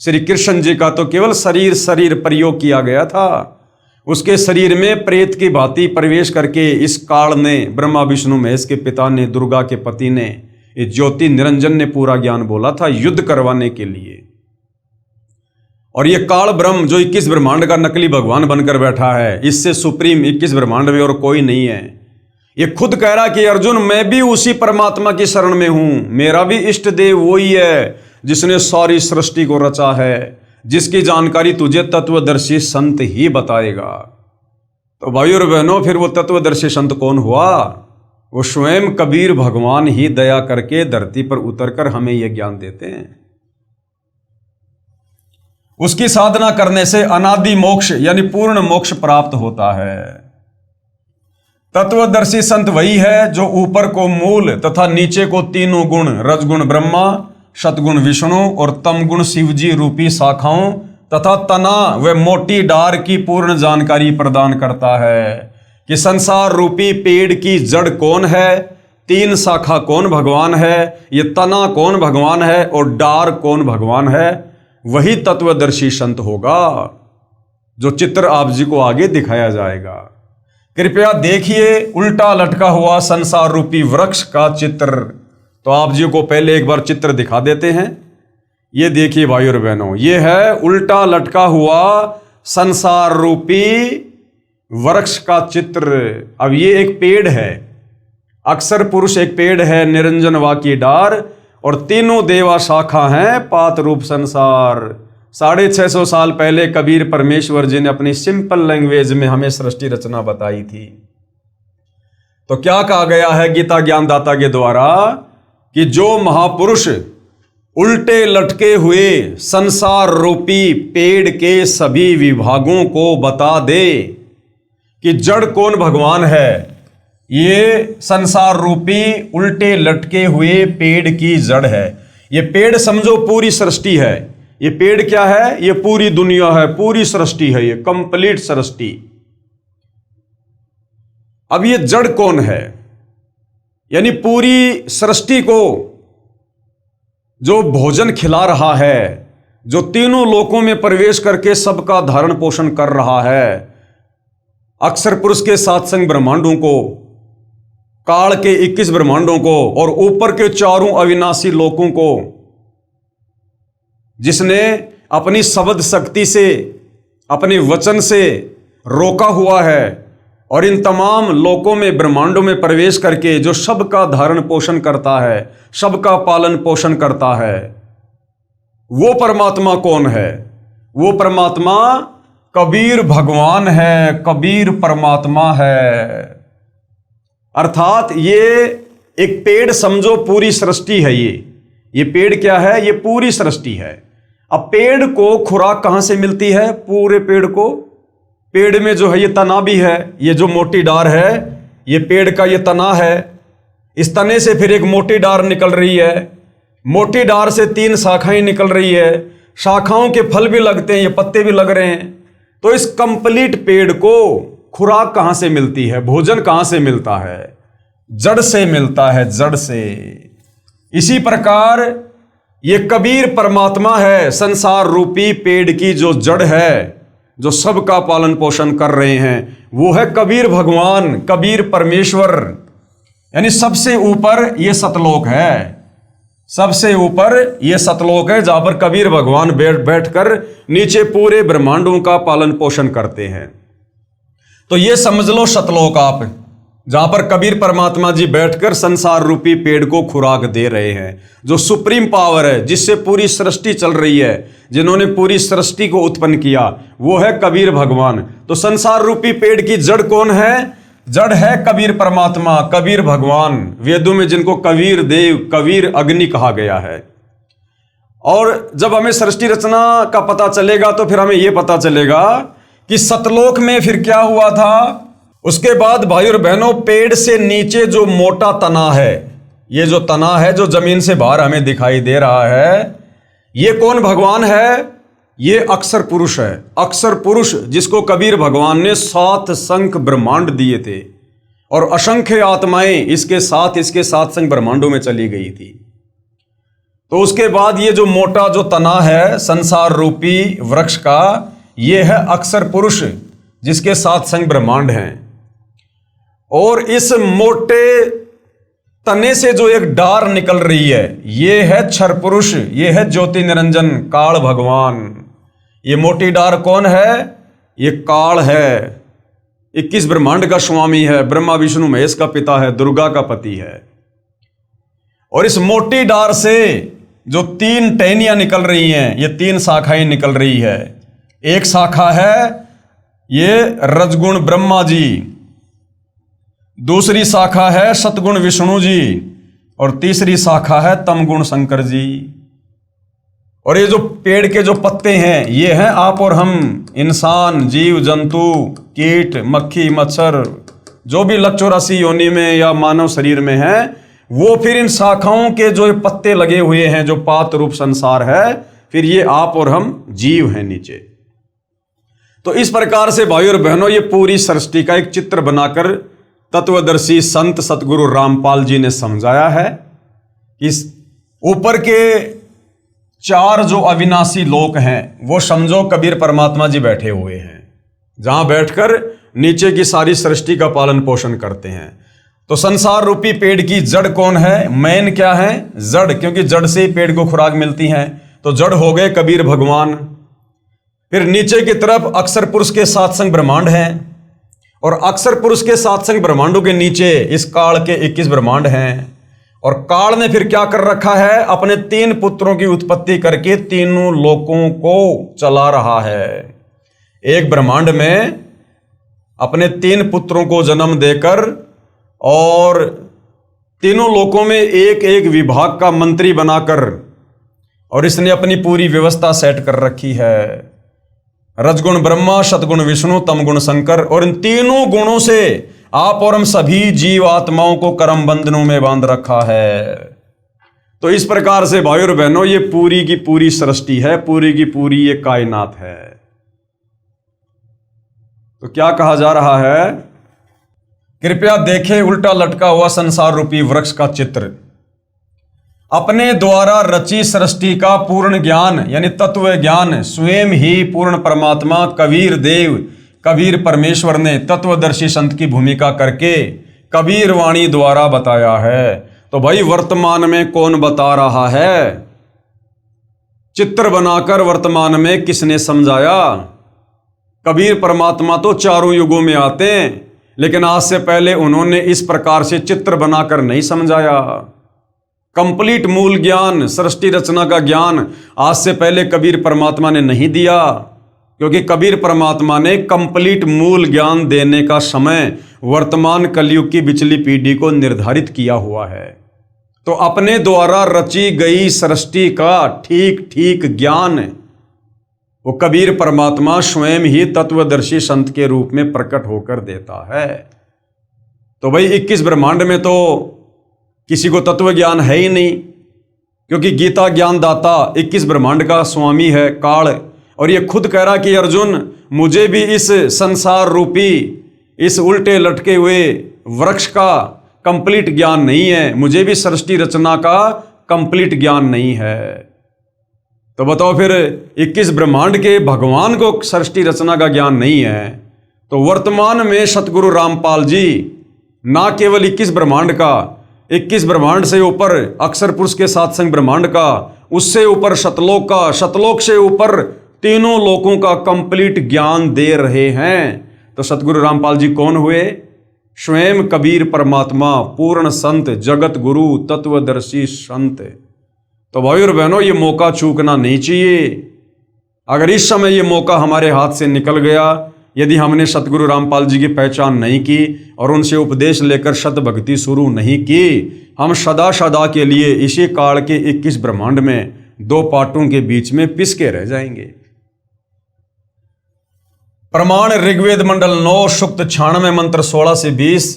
श्री कृष्ण जी का तो केवल शरीर प्रयोग किया गया था। उसके शरीर में प्रेत की भांति प्रवेश करके इस काल ने, ब्रह्मा विष्णु महेश के पिता ने, दुर्गा के पति ने, ये ज्योति निरंजन ने पूरा ज्ञान बोला था युद्ध करवाने के लिए। और ये काल ब्रह्म जो 21 ब्रह्मांड का नकली भगवान बनकर बैठा है, इससे सुप्रीम 21 ब्रह्मांड में और कोई नहीं है। ये खुद कह रहा कि अर्जुन, मैं भी उसी परमात्मा की शरण में हूं, मेरा भी इष्ट देव वही है जिसने सारी सृष्टि को रचा है, जिसकी जानकारी तुझे तत्वदर्शी संत ही बताएगा। तो भाइयों और बहनों, फिर वो तत्वदर्शी संत कौन हुआ? वो स्वयं कबीर भगवान ही दया करके धरती पर उतरकर हमें यह ज्ञान देते हैं। उसकी साधना करने से अनादि मोक्ष यानी पूर्ण मोक्ष प्राप्त होता है। तत्वदर्शी संत वही है जो ऊपर को मूल तथा नीचे को तीनों गुण, रजगुण ब्रह्मा, सतगुण विष्णु और तमगुण शिवजी रूपी शाखाओं तथा तना व मोटी डार की पूर्ण जानकारी प्रदान करता है कि संसार रूपी पेड़ की जड़ कौन है, तीन शाखा कौन भगवान है, ये तना कौन भगवान है और डार कौन भगवान है। वही तत्वदर्शी संत होगा जो चित्र आप जी को आगे दिखाया जाएगा। कृपया देखिए उल्टा लटका हुआ संसार रूपी वृक्ष का चित्र। तो आप जी को पहले एक बार चित्र दिखा देते हैं। ये देखिए भाई और बहनों, ये है उल्टा लटका हुआ संसार रूपी वृक्ष का चित्र। अब ये एक पेड़ है, अक्षर पुरुष एक पेड़ है, निरंजन वा की डार और तीनों देवा शाखा हैं पात रूप संसार। 650 साल पहले कबीर परमेश्वर जी ने अपनी सिंपल लैंग्वेज में हमें सृष्टि रचना बताई थी। तो क्या कहा गया है गीता ज्ञानदाता के द्वारा कि जो महापुरुष उल्टे लटके हुए संसार रूपी पेड़ के सभी विभागों को बता दे कि जड़ कौन भगवान है, ये संसार रूपी उल्टे लटके हुए पेड़ की जड़ है। ये पेड़ समझो पूरी सृष्टि है। ये पेड़ क्या है? ये पूरी दुनिया है, पूरी सृष्टि है, ये कंप्लीट सृष्टि। अब ये जड़ कौन है? यानी पूरी सृष्टि को जो भोजन खिला रहा है, जो तीनों लोकों में प्रवेश करके सबका धारण पोषण कर रहा है, अक्षर पुरुष के 7 संग ब्रह्मांडों को, काल के 21 ब्रह्मांडों को और ऊपर के 4 अविनाशी लोकों को, जिसने अपनी शब्द शक्ति से, अपने वचन से रोका हुआ है और इन तमाम लोकों में, ब्रह्मांडों में प्रवेश करके जो सबका धारण पोषण करता है, सबका पालन पोषण करता है, वो परमात्मा कौन है? वो परमात्मा कबीर भगवान है, कबीर परमात्मा है। अर्थात ये एक पेड़ समझो पूरी सृष्टि है। ये पेड़ क्या है? ये पूरी सृष्टि है। अब पेड़ को खुराक कहां से मिलती है? पूरे पेड़ को, पेड़ में जो है ये तना भी है, ये जो मोटी डार है ये पेड़ का ये तना है। इस तने से फिर एक मोटी डार निकल रही है, मोटी डार से 3 शाखाएं निकल रही है, शाखाओं के फल भी लगते हैं, ये पत्ते भी लग रहे हैं। तो इस कंप्लीट पेड़ को खुराक कहां से मिलती है, भोजन कहां से मिलता है? जड़ से मिलता है, जड़ से। इसी प्रकार ये कबीर परमात्मा है, संसार रूपी पेड़ की जो जड़ है, जो सबका पालन पोषण कर रहे हैं, वो है कबीर भगवान, कबीर परमेश्वर। यानी सबसे ऊपर ये सतलोक है, सबसे ऊपर ये सतलोक है जहां पर कबीर भगवान बैठकर नीचे पूरे ब्रह्मांडों का पालन पोषण करते हैं। तो ये समझ लो सतलोक आप, जहां पर कबीर परमात्मा जी बैठकर संसार रूपी पेड़ को खुराक दे रहे हैं। जो सुप्रीम पावर है, जिससे पूरी सृष्टि चल रही है, जिन्होंने पूरी सृष्टि को उत्पन्न किया, वो है कबीर भगवान। तो संसार रूपी पेड़ की जड़ कौन है? जड़ है कबीर परमात्मा, कबीर भगवान। वेदों में जिनको कबीर देव, कबीर अग्नि कहा गया है। और जब हमें सृष्टि रचना का पता चलेगा तो फिर हमें यह पता चलेगा कि सतलोक में फिर क्या हुआ था। उसके बाद भाई और बहनों, पेड़ से नीचे जो मोटा तना है, ये जो तना है जो जमीन से बाहर हमें दिखाई दे रहा है, ये कौन भगवान है? ये अक्षर पुरुष है। अक्षर पुरुष जिसको कबीर भगवान ने 7 संख ब्रह्मांड दिए थे और असंख्य आत्माएं इसके साथ 7 संख ब्रह्मांडों में चली गई थी। तो उसके बाद ये जो मोटा जो तना है संसार रूपी वृक्ष का, ये है अक्षर पुरुष जिसके 7 संख ब्रह्मांड हैं। और इस मोटे तने से जो एक डार निकल रही है, ये है क्षर पुरुष, ये है ज्योति निरंजन काल भगवान। ये मोटी डार कौन है? ये काल है, 21 ब्रह्मांड का स्वामी है, ब्रह्मा विष्णु महेश का पिता है, दुर्गा का पति है। और इस मोटी डार से जो 3 टहनियां निकल रही हैं, ये 3 शाखाएं निकल रही है। एक शाखा है ये रजगुण ब्रह्मा जी, दूसरी शाखा है सतगुण विष्णु जी, और तीसरी शाखा है तमगुण शंकर जी। और ये जो पेड़ के जो पत्ते हैं ये हैं आप और हम, इंसान, जीव जंतु, कीट, मक्खी, मच्छर, जो भी लक 84 योनि में या मानव शरीर में है, वो फिर इन शाखाओं के जो ये पत्ते लगे हुए हैं, जो पात रूप संसार है, फिर ये आप और हम जीव हैं नीचे। तो इस प्रकार से भाई और बहनों ये पूरी सृष्टि का एक चित्र बनाकर तत्वदर्शी संत सतगुरु रामपाल जी ने समझाया है। इस ऊपर के 4 जो अविनाशी लोक हैं वो समझो कबीर परमात्मा जी बैठे हुए हैं, जहां बैठकर नीचे की सारी सृष्टि का पालन पोषण करते हैं। तो संसार रूपी पेड़ की जड़ कौन है? मेन क्या है? जड़, क्योंकि जड़ से ही पेड़ को खुराक मिलती है। तो जड़ हो गए कबीर भगवान। फिर नीचे की तरफ अक्षर पुरुष के 7 संग ब्रह्मांड हैं, और अक्षर पुरुष के 7 संग ब्रह्मांडों के नीचे इस काल के 21 ब्रह्मांड हैं। और काल ने फिर क्या कर रखा है? अपने 3 पुत्रों की उत्पत्ति करके तीनों लोकों को चला रहा है। एक ब्रह्मांड में अपने 3 पुत्रों को जन्म देकर और तीनों लोकों में एक एक विभाग का मंत्री बनाकर, और इसने अपनी पूरी व्यवस्था सेट कर रखी है। रजगुण ब्रह्मा, सतगुण विष्णु, तमगुण शंकर, और इन तीनों गुणों से आप और हम सभी जीव आत्माओं को कर्म बंधनों में बांध रखा है। तो इस प्रकार से भाई और बहनों ये पूरी की पूरी सृष्टि है, पूरी की पूरी ये कायनात है। तो क्या कहा जा रहा है? कृपया देखें उल्टा लटका हुआ संसार रूपी वृक्ष का चित्र। अपने द्वारा रची सृष्टि का पूर्ण ज्ञान यानी तत्व ज्ञान स्वयं ही पूर्ण परमात्मा कबीर देव, कबीर परमेश्वर ने तत्वदर्शी संत की भूमिका करके कबीर वाणी द्वारा बताया है। तो भाई वर्तमान में कौन बता रहा है? चित्र बनाकर वर्तमान में किसने समझाया? कबीर परमात्मा तो चारों युगों में आते हैं, लेकिन आज से पहले उन्होंने इस प्रकार से चित्र बनाकर नहीं समझाया। कंप्लीट मूल ज्ञान, सृष्टि रचना का ज्ञान आज से पहले कबीर परमात्मा ने नहीं दिया, क्योंकि कबीर परमात्मा ने कंप्लीट मूल ज्ञान देने का समय वर्तमान कलयुग की पिछली पीढ़ी को निर्धारित किया हुआ है। तो अपने द्वारा रची गई सृष्टि का ठीक ठीक ज्ञान वो कबीर परमात्मा स्वयं ही तत्वदर्शी संत के रूप में प्रकट होकर देता है। तो भाई 21 ब्रह्मांड में तो किसी को तत्व ज्ञान है ही नहीं, क्योंकि गीता ज्ञानदाता 21 ब्रह्मांड का स्वामी है काल, और ये खुद कह रहा कि अर्जुन मुझे भी इस संसार रूपी इस उल्टे लटके हुए वृक्ष का कंप्लीट ज्ञान नहीं है, मुझे भी सृष्टि रचना का कंप्लीट ज्ञान नहीं है। तो बताओ फिर 21 ब्रह्मांड के भगवान को सृष्टि रचना का ज्ञान नहीं है, तो वर्तमान में सतगुरु रामपाल जी ना केवल 21 ब्रह्मांड का, 21 ब्रह्मांड से ऊपर अक्षर पुरुष के 7 संग ब्रह्मांड का, उससे ऊपर शतलोक का, शतलोक से ऊपर तीनों लोकों का कंप्लीट ज्ञान दे रहे हैं। तो सतगुरु रामपाल जी कौन हुए? स्वयं कबीर परमात्मा, पूर्ण संत, जगत गुरु, तत्वदर्शी संत। तो भाई और बहनों ये मौका चूकना नहीं चाहिए। अगर इस समय ये मौका हमारे हाथ से निकल गया, यदि हमने सतगुरु रामपाल जी की पहचान नहीं की और उनसे उपदेश लेकर शत भक्ति शुरू नहीं की, हम सदा सदा के लिए इसी काल के 21 ब्रह्मांड में 2 पार्टों के बीच में पिसके रह जाएंगे। प्रमाण ऋग्वेद मंडल 9 सूक्त 96 मंत्र 16 से 20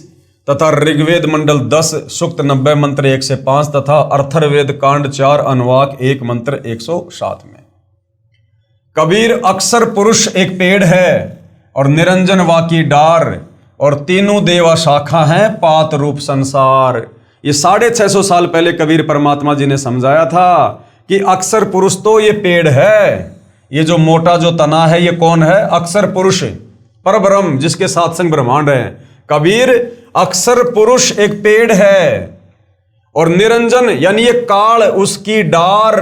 तथा ऋग्वेद मंडल 10 सूक्त 90 मंत्र 1 से 5 तथा अर्थर्वेद कांड 4 अनुवाक 1 मंत्र 107 में। कबीर अक्षर पुरुष एक पेड़ है और निरंजन वाकी डार, और तीनों देवा शाखा हैं पात रूप संसार। ये 650 साल पहले कबीर परमात्मा जी ने समझाया था कि अक्षर पुरुष तो ये पेड़ है, ये जो मोटा जो तना है ये कौन है? अक्षर पुरुष परब्रह्म, जिसके 7 संग ब्रह्मांड है। कबीर अक्षर पुरुष एक पेड़ है और निरंजन यानी ये काल उसकी डार,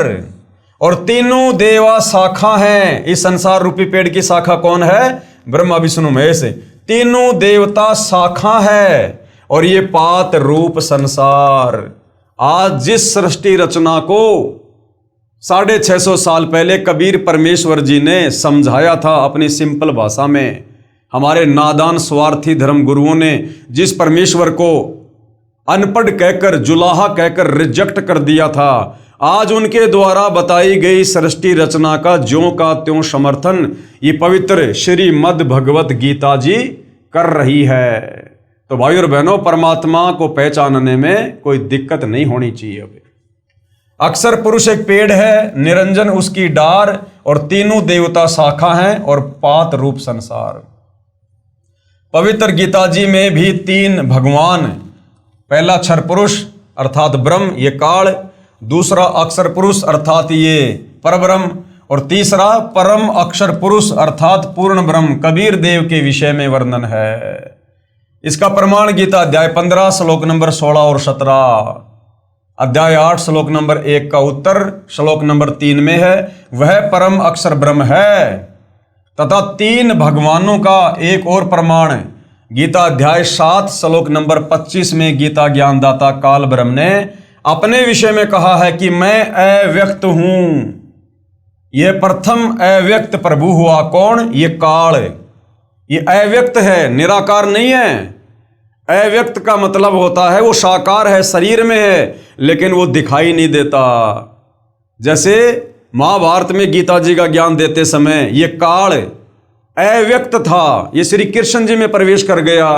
और तीनों देवा शाखा हैं। इस संसार रूपी पेड़ की शाखा कौन है? ब्रह्मा विष्णु महेश, तीनों देवता शाखा है, और ये पात रूप संसार। आज जिस सृष्टि रचना को 650 साल पहले कबीर परमेश्वर जी ने समझाया था अपनी सिंपल भाषा में हमारे नादान स्वार्थी धर्म गुरुओं ने जिस परमेश्वर को अनपढ़ कहकर, जुलाहा कहकर रिजेक्ट कर दिया था, आज उनके द्वारा बताई गई सृष्टि रचना का ज्यों का त्यों समर्थन ये पवित्र श्रीमद् भगवत गीता जी कर रही है। तो भाई और बहनों, परमात्मा को पहचानने में कोई दिक्कत नहीं होनी चाहिए। अभी अक्षर पुरुष एक पेड़ है, निरंजन उसकी डार, और तीनों देवता शाखा हैं, और पात रूप संसार। पवित्र गीता जी में भी तीन भगवान, पहला क्षर पुरुष अर्थात ब्रह्म, ये काल, दूसरा अक्षर पुरुष अर्थात ये परब्रह्म, और तीसरा परम अक्षर पुरुष अर्थात पूर्ण ब्रह्म कबीर देव के विषय में वर्णन है। इसका प्रमाण गीता अध्याय 15 श्लोक नंबर 16 और 17, अध्याय 8 श्लोक नंबर 1 का उत्तर श्लोक नंबर 3 में है। वह परम अक्षर ब्रह्म है। तथा तीन भगवानों का एक और प्रमाण गीता अध्याय 7 श्लोक नंबर 25 में गीता ज्ञानदाता काल ब्रह्म ने अपने विषय में कहा है कि मैं अव्यक्त हूं। यह प्रथम अव्यक्त प्रभु हुआ। कौन? ये काल। ये अव्यक्त है, निराकार नहीं है। अव्यक्त का मतलब होता है वो साकार है, शरीर में है, लेकिन वो दिखाई नहीं देता। जैसे महाभारत में गीता जी का ज्ञान देते समय ये काल अव्यक्त था, ये श्री कृष्ण जी में प्रवेश कर गया।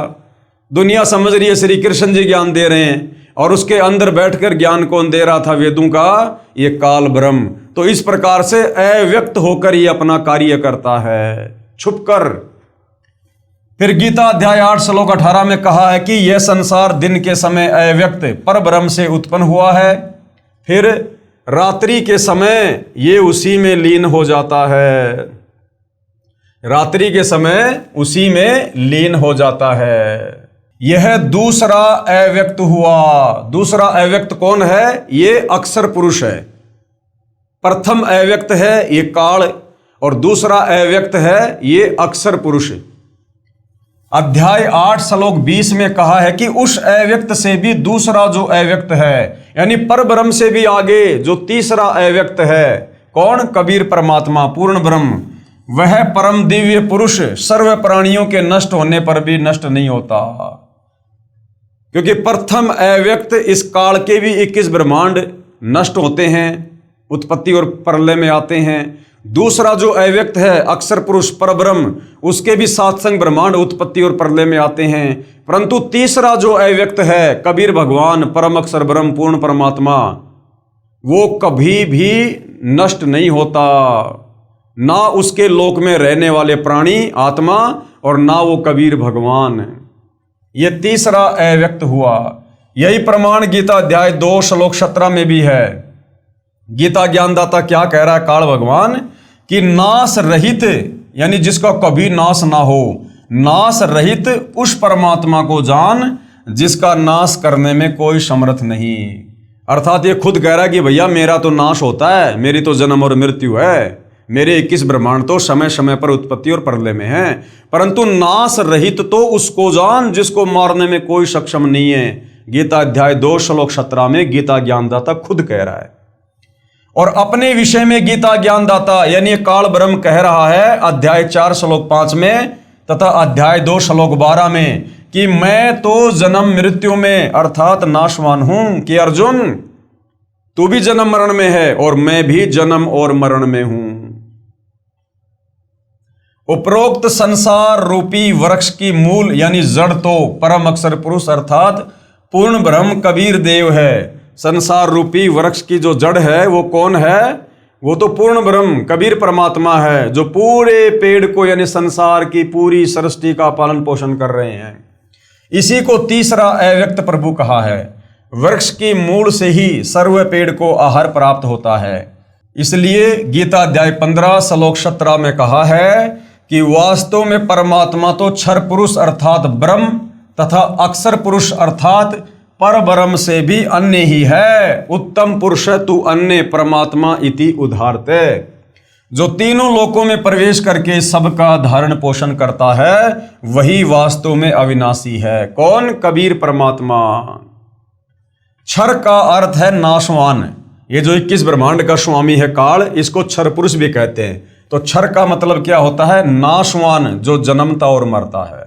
दुनिया समझ रही है श्री कृष्ण जी ज्ञान दे रहे हैं, और उसके अंदर बैठकर ज्ञान कौन दे रहा था वेदों का? ये काल ब्रह्म। तो इस प्रकार से अव्यक्त होकर ये अपना कार्य करता है, छुपकर। फिर गीता अध्याय 8 श्लोक 18 में कहा है कि यह संसार दिन के समय अव्यक्त पर ब्रह्म से उत्पन्न हुआ है, फिर रात्रि के समय ये उसी में लीन हो जाता है। रात्रि के समय उसी में लीन हो जाता है। यह दूसरा अव्यक्त हुआ। दूसरा अव्यक्त कौन है? ये अक्षर पुरुष है। प्रथम अव्यक्त है ये काल, और दूसरा अव्यक्त है ये अक्षर पुरुष। अध्याय 8 श्लोक 20 में कहा है कि उस अव्यक्त से भी दूसरा जो अव्यक्त है, यानी परब्रह्म से भी आगे जो तीसरा अव्यक्त है, कौन? कबीर परमात्मा पूर्ण ब्रह्म। वह परम दिव्य पुरुष सर्व प्राणियों के नष्ट होने पर भी नष्ट नहीं होता, क्योंकि प्रथम अव्यक्त इस काल के भी 21 ब्रह्मांड नष्ट होते हैं, उत्पत्ति और प्रलय में आते हैं। दूसरा जो अव्यक्त है अक्षर पुरुष परब्रह्म, उसके भी 7 संग ब्रह्मांड उत्पत्ति और प्रलय में आते हैं। परंतु तीसरा जो अव्यक्त है कबीर भगवान परम अक्षर ब्रह्म पूर्ण परमात्मा, वो कभी भी नष्ट नहीं होता। ना उसके लोक में रहने वाले प्राणी आत्मा, और ना वो कबीर भगवान। ये तीसरा अव्यक्त हुआ। यही प्रमाण गीता अध्याय 2 श्लोक 17 में भी है। गीता ज्ञानदाता क्या कह रहा है काल भगवान? कि नाश रहित, यानी जिसका कभी नाश ना हो, नाश रहित उस परमात्मा को जान जिसका नाश करने में कोई समर्थ नहीं। अर्थात ये खुद कह रहा है कि भैया मेरा तो नाश होता है, मेरी तो जन्म और मृत्यु है, मेरे 21 ब्रह्मांड तो समय समय पर उत्पत्ति और प्रलय में है, परंतु नाश रहित तो उसको जान जिसको मारने में कोई सक्षम नहीं है। गीता अध्याय 2 श्लोक 17 में गीता ज्ञानदाता खुद कह रहा है। और अपने विषय में गीता ज्ञानदाता यानी काल ब्रह्म कह रहा है अध्याय 4 श्लोक 5 में तथा अध्याय 2 श्लोक 12 में कि मैं तो जन्म मृत्यु में अर्थात नाशवान हूं। कि अर्जुन तू भी जन्म मरण में है और मैं भी जन्म और मरण में हूं। उपरोक्त संसार रूपी वृक्ष की मूल यानी जड़ तो परम अक्षर पुरुष अर्थात पूर्ण ब्रह्म कबीर देव है। संसार रूपी वृक्ष की जो जड़ है वो कौन है? वो तो पूर्ण ब्रह्म कबीर परमात्मा है, जो पूरे पेड़ को यानी संसार की पूरी सृष्टि का पालन पोषण कर रहे हैं। इसी को तीसरा अव्यक्त प्रभु कहा है। वृक्ष की मूल से ही सर्व पेड़ को आहार प्राप्त होता है। इसलिए गीता अध्याय 15 श्लोक 17 में कहा है कि वास्तव में परमात्मा तो क्षर पुरुष अर्थात ब्रह्म तथा अक्षर पुरुष अर्थात पर ब्रह्म से भी अन्य ही है। उत्तम पुरुष तू अन्य परमात्मा इति उदाहरते। जो तीनों लोकों में प्रवेश करके सबका धारण पोषण करता है वही वास्तव में अविनाशी है। कौन? कबीर परमात्मा। क्षर का अर्थ है नाशवान। ये जो 21 ब्रह्मांड का स्वामी है काल, इसको क्षर पुरुष भी कहते हैं। तो क्षर का मतलब क्या होता है? नाशवान, जो जन्मता और मरता है।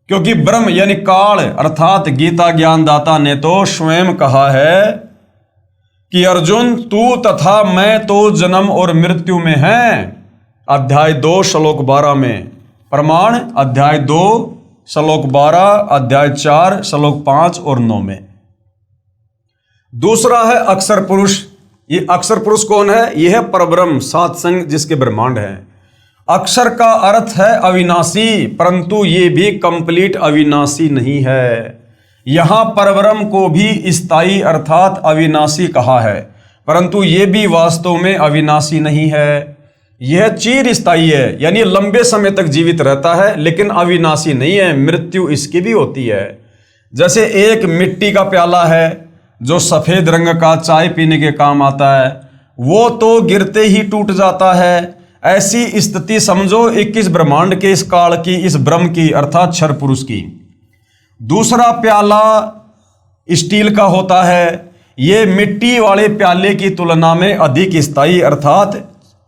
क्योंकि ब्रह्म यानी काल अर्थात गीता ज्ञानदाता ने तो स्वयं कहा है कि अर्जुन तू तथा मैं तो जन्म और मृत्यु में हैं, अध्याय 2 श्लोक 12 में। प्रमाण अध्याय 2 श्लोक 12, अध्याय 4 श्लोक 5 और 9 में। दूसरा है अक्षर पुरुष। ये अक्षर पुरुष कौन है? यह है परब्रह्म, सात संग जिसके ब्रह्मांड हैं। अक्षर का अर्थ है अविनाशी, परंतु ये भी कंप्लीट अविनाशी नहीं है। यहां परब्रह्म को भी स्थायी अर्थात अविनाशी कहा है, परंतु ये भी वास्तव में अविनाशी नहीं है। यह चिर स्थायी है, यानी लंबे समय तक जीवित रहता है, लेकिन अविनाशी नहीं है। मृत्यु इसकी भी होती है। जैसे एक मिट्टी का प्याला है जो सफेद रंग का चाय पीने के काम आता है, वो तो गिरते ही टूट जाता है। ऐसी स्थिति समझो 21 ब्रह्मांड के इस काल की, इस ब्रह्म की अर्थात क्षर पुरुष की। दूसरा प्याला स्टील का होता है। ये मिट्टी वाले प्याले की तुलना में अधिक स्थायी अर्थात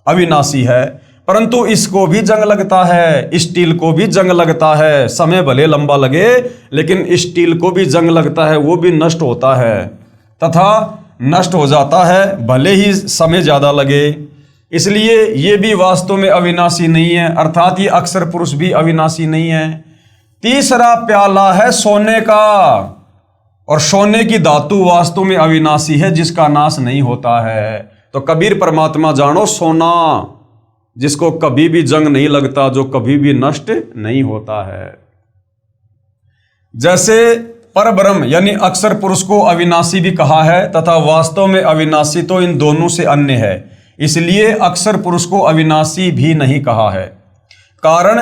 अविनाशी है, परंतु इसको भी जंग लगता है, स्टील को भी जंग लगता है। समय भले लंबा लगे, लेकिन स्टील को भी जंग लगता है, वो भी नष्ट होता है तथा नष्ट हो जाता है, भले ही समय ज़्यादा लगे। इसलिए ये भी वास्तव में अविनाशी नहीं है, अर्थात ये अक्षर पुरुष भी अविनाशी नहीं है। तीसरा प्याला है सोने का, और सोने की धातु वास्तव में अविनाशी है, जिसका नाश नहीं होता है। तो कबीर परमात्मा जानो सोना, जिसको कभी भी जंग नहीं लगता, जो कभी भी नष्ट नहीं होता है। जैसे परब्रह्म यानी अक्षर पुरुष को अविनाशी भी कहा है तथा वास्तव में अविनाशी तो इन दोनों से अन्य है, इसलिए अक्षर पुरुष को अविनाशी भी नहीं कहा है। कारण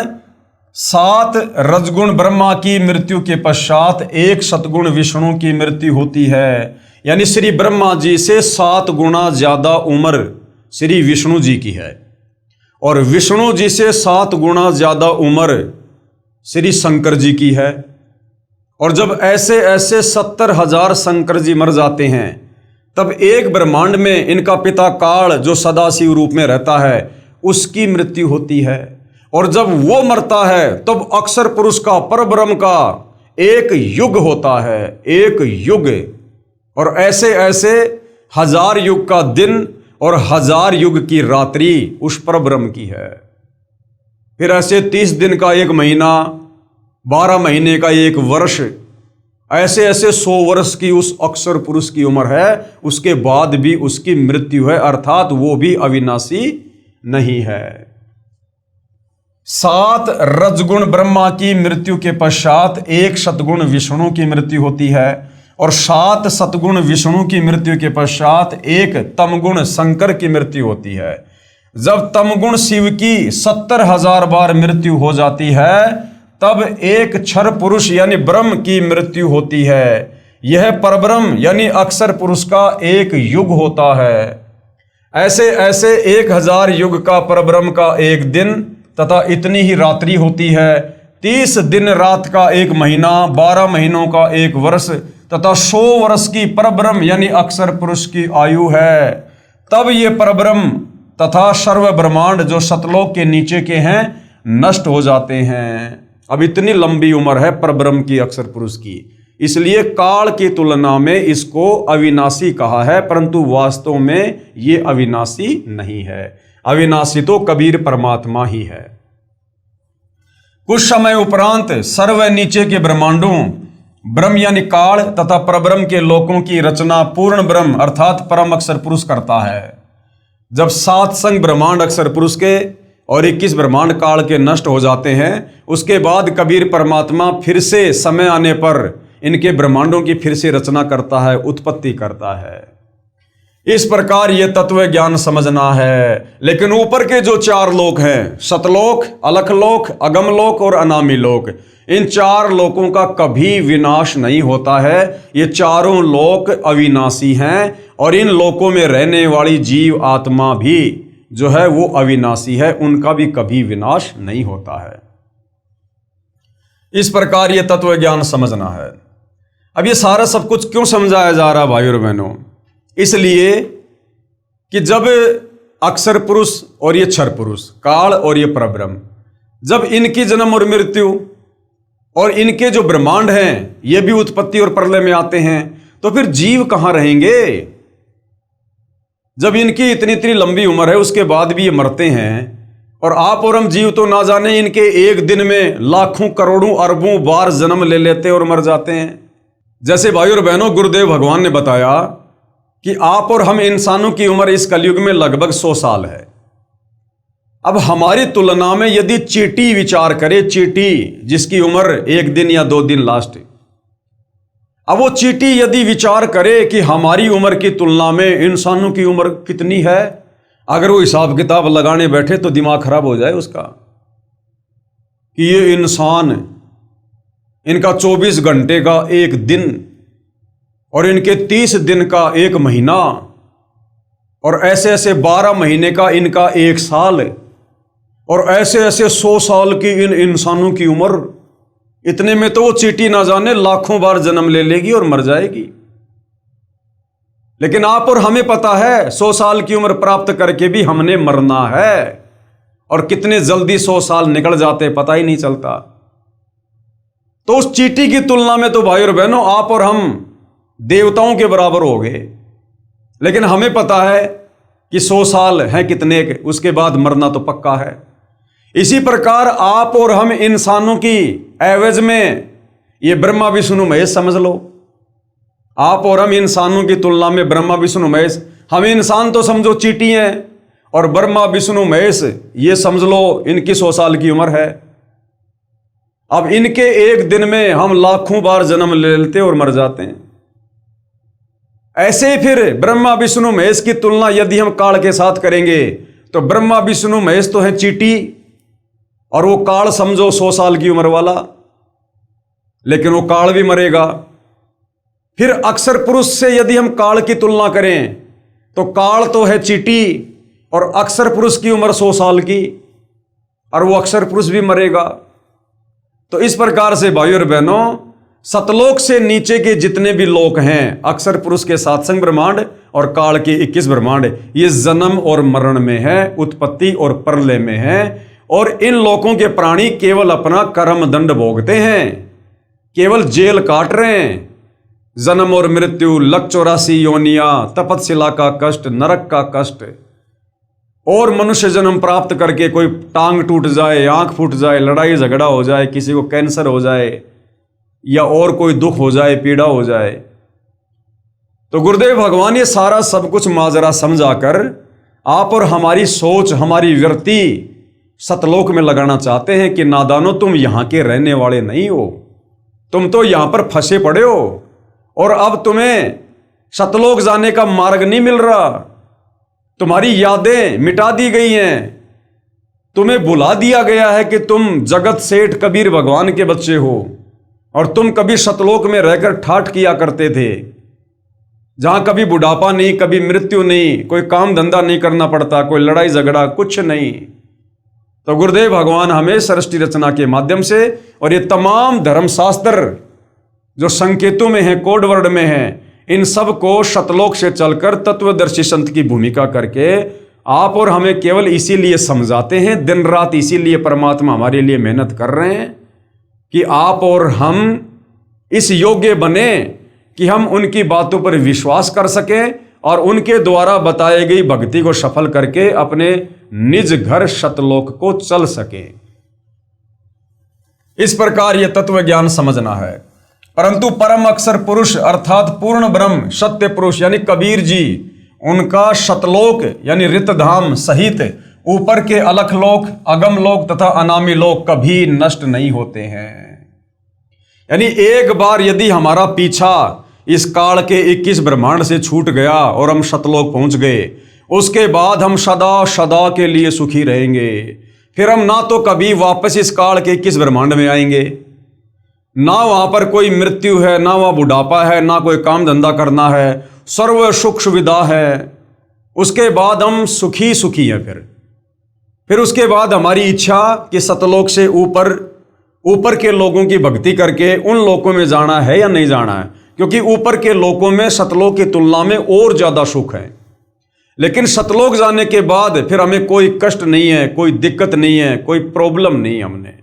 7 रजगुण ब्रह्मा की मृत्यु के पश्चात 1 सतगुण विष्णु की मृत्यु होती है। यानी श्री ब्रह्मा जी से 7 गुना ज्यादा उम्र श्री विष्णु जी की है, और विष्णु जी से 7 गुना ज्यादा उम्र श्री शंकर जी की है। और जब ऐसे ऐसे 70,000 शंकर जी मर जाते हैं, तब एक ब्रह्मांड में इनका पिता काल जो सदाशिव रूप में रहता है, उसकी मृत्यु होती है। और जब वो मरता है, तब अक्षर पुरुष का, परब्रह्म का एक युग होता है, एक युग। और ऐसे ऐसे 1000 युग का दिन और 1000 युग की रात्रि उस परब्रह्म की है। फिर ऐसे 30 दिन का एक महीना, 12 महीने का एक वर्ष, ऐसे ऐसे 100 वर्ष की उस अक्षर पुरुष की उम्र है। उसके बाद भी उसकी मृत्यु है, अर्थात वो भी अविनाशी नहीं है। 7 रजगुण ब्रह्मा की मृत्यु के पश्चात 1 सतगुण विष्णु की मृत्यु होती है, और 7 सतगुण विष्णु की मृत्यु के पश्चात 1 तमगुण शंकर की मृत्यु होती है। जब तमगुण शिव की 70,000 बार मृत्यु हो जाती है, तब 1 क्षर पुरुष यानी ब्रह्म की मृत्यु होती है। यह परब्रह्म यानी अक्षर पुरुष का एक युग होता है। ऐसे ऐसे 1000 युग का परब्रह्म का एक दिन तथा इतनी ही रात्रि होती है। 30 दिन रात का एक महीना, 12 महीनों का एक वर्ष तथा 100 वर्ष की परब्रह्म यानी अक्षर पुरुष की आयु है। तब ये परब्रह्म तथा सर्व ब्रह्मांड जो सतलोक के नीचे के हैं नष्ट हो जाते हैं। अब इतनी लंबी उम्र है परब्रह्म की, अक्षर पुरुष की, इसलिए काल की तुलना में इसको अविनाशी कहा है, परंतु वास्तव में ये अविनाशी नहीं है। अविनाशी तो कबीर परमात्मा ही है। कुछ समय उपरांत सर्व नीचे के ब्रह्मांडों, ब्रह्म यानी काल तथा परब्रह्म के लोकों की रचना पूर्ण ब्रह्म अर्थात परम अक्षर पुरुष करता है। जब 7 संग ब्रह्मांड अक्षर पुरुष के और 21 ब्रह्मांड काल के नष्ट हो जाते हैं, उसके बाद कबीर परमात्मा फिर से समय आने पर इनके ब्रह्मांडों की फिर से रचना करता है, उत्पत्ति करता है। इस प्रकार ये तत्व ज्ञान समझना है। लेकिन ऊपर के जो 4 लोक हैं, सतलोक, अलखलोक, अगमलोक और अनामी लोक, इन 4 लोकों का कभी विनाश नहीं होता है। ये चारों लोक अविनाशी हैं, और इन लोकों में रहने वाली जीव आत्मा भी जो है वो अविनाशी है, उनका भी कभी विनाश नहीं होता है। इस प्रकार ये तत्व ज्ञान समझना है। अब ये सारा सब कुछ क्यों समझाया जा रहा भाई और बहनों? इसलिए कि जब अक्षर पुरुष और ये क्षर पुरुष, काल और ये परब्रह्म, जब इनकी जन्म और मृत्यु और इनके जो ब्रह्मांड हैं ये भी उत्पत्ति और प्रलय में आते हैं, तो फिर जीव कहां रहेंगे? जब इनकी इतनी इतनी लंबी उम्र है उसके बाद भी ये मरते हैं, और आप और हम जीव तो ना जाने इनके एक दिन में लाखों करोड़ों अरबों बार जन्म ले लेते और मर जाते हैं। जैसे भाई और बहनों, गुरुदेव भगवान ने बताया कि आप और हम इंसानों की उम्र इस कलयुग में लगभग 100 साल है। अब हमारी तुलना में यदि चींटी विचार करे, चींटी जिसकी उम्र 1 दिन या 2 दिन लास्ट, अब वो चींटी यदि विचार करे कि हमारी उम्र की तुलना में इंसानों की उम्र कितनी है, अगर वो हिसाब किताब लगाने बैठे तो दिमाग खराब हो जाए उसका, कि ये इंसान, इनका 24 घंटे का एक दिन और इनके 30 दिन का एक महीना और ऐसे ऐसे 12 महीने का इनका एक साल और ऐसे ऐसे 100 साल की इन इंसानों की उम्र, इतने में तो वो चींटी ना जाने लाखों बार जन्म ले लेगी और मर जाएगी। लेकिन आप और हमें पता है 100 साल की उम्र प्राप्त करके भी हमने मरना है, और कितने जल्दी 100 साल निकल जाते पता ही नहीं चलता। तो उस चींटी की तुलना में तो भाई और बहनों आप और हम देवताओं के बराबर हो गए। लेकिन हमें पता है कि 100 साल हैं कितने, उसके बाद मरना तो पक्का है। इसी प्रकार आप और हम इंसानों की एवज में ये ब्रह्मा विष्णु महेश समझ लो। आप और हम इंसानों की तुलना में ब्रह्मा विष्णु महेश, हम इंसान तो समझो चींटी हैं, और ब्रह्मा विष्णु महेश ये समझ लो इनकी 100 साल की उम्र है। अब इनके एक दिन में हम लाखों बार जन्म ले लेते और मर जाते हैं। ऐसे ही फिर ब्रह्मा विष्णु महेश की तुलना यदि हम काल के साथ करेंगे तो ब्रह्मा विष्णु महेश तो है चींटी, और वो काल समझो 100 साल की उम्र वाला, लेकिन वो काल भी मरेगा। फिर अक्षर पुरुष से यदि हम काल की तुलना करें तो काल तो है चींटी और अक्षर पुरुष की उम्र 100 साल की, और वो अक्षर पुरुष भी मरेगा। तो इस प्रकार से भाइयों और बहनों, सतलोक से नीचे के जितने भी लोक हैं, अक्षर पुरुष के 7 संग ब्रह्मांड और काल के 21 ब्रह्मांड, ये जन्म और मरण में है, उत्पत्ति और प्रलय में है। और इन लोकों के प्राणी केवल अपना कर्म दंड भोगते हैं, केवल जेल काट रहे हैं। जन्म और मृत्यु, लक 84 योनियां, तपतशिला का कष्ट, नरक का कष्ट, और मनुष्य जन्म प्राप्त करके कोई टांग टूट जाए, आंख फूट जाए, लड़ाई झगड़ा हो जाए, किसी को कैंसर हो जाए या और कोई दुख हो जाए, पीड़ा हो जाए। तो गुरुदेव भगवान ये सारा सब कुछ माजरा समझाकर आप और हमारी सोच, हमारी वृत्ति सतलोक में लगाना चाहते हैं कि नादानो, तुम यहां के रहने वाले नहीं हो, तुम तो यहां पर फंसे पड़े हो, और अब तुम्हें सतलोक जाने का मार्ग नहीं मिल रहा। तुम्हारी यादें मिटा दी गई हैं, तुम्हें बुला दिया गया है कि तुम जगत सेठ कबीर भगवान के बच्चे हो, और तुम कभी सतलोक में रहकर ठाठ किया करते थे, जहां कभी बुढ़ापा नहीं, कभी मृत्यु नहीं, कोई काम धंधा नहीं करना पड़ता, कोई लड़ाई झगड़ा कुछ नहीं। तो गुरुदेव भगवान हमें सृष्टि रचना के माध्यम से और ये तमाम धर्मशास्त्र जो संकेतों में है, कोड वर्ड में है, इन सब को सतलोक से चलकर तत्वदर्शी संत की भूमिका करके आप और हमें केवल इसीलिए समझाते हैं, दिन रात इसीलिए परमात्मा हमारे लिए मेहनत कर रहे हैं कि आप और हम इस योग्य बने कि हम उनकी बातों पर विश्वास कर सकें और उनके द्वारा बताई गई भक्ति को सफल करके अपने निज घर सतलोक को चल सके। इस प्रकार यह तत्व ज्ञान समझना है। परंतु परम अक्षर पुरुष अर्थात पूर्ण ब्रह्म सत्य पुरुष यानी कबीर जी, उनका सतलोक यानी रितधाम सहित ऊपर के अलख लोक, अगम लोक तथा अनामी लोक कभी नष्ट नहीं होते हैं। यानी एक बार यदि हमारा पीछा इस काल के 21 ब्रह्मांड से छूट गया और हम सतलोक पहुंच गए, उसके बाद हम सदा सदा के लिए सुखी रहेंगे। फिर हम ना तो कभी वापस इस काल के 21 ब्रह्मांड में आएंगे, ना वहां पर कोई मृत्यु है, ना वहां बुढ़ापा है, ना कोई काम धंधा करना है, सर्व सुख सुविधा है। उसके बाद हम सुखी सुखी हैं। फिर उसके बाद हमारी इच्छा कि सतलोक से ऊपर के लोगों की भक्ति करके उन लोकों में जाना है या नहीं जाना है, क्योंकि ऊपर के लोकों में सतलोक की तुलना में और ज्यादा सुख है। लेकिन सतलोक जाने के बाद फिर हमें कोई कष्ट नहीं है, कोई दिक्कत नहीं है, कोई प्रॉब्लम नहीं है हमने।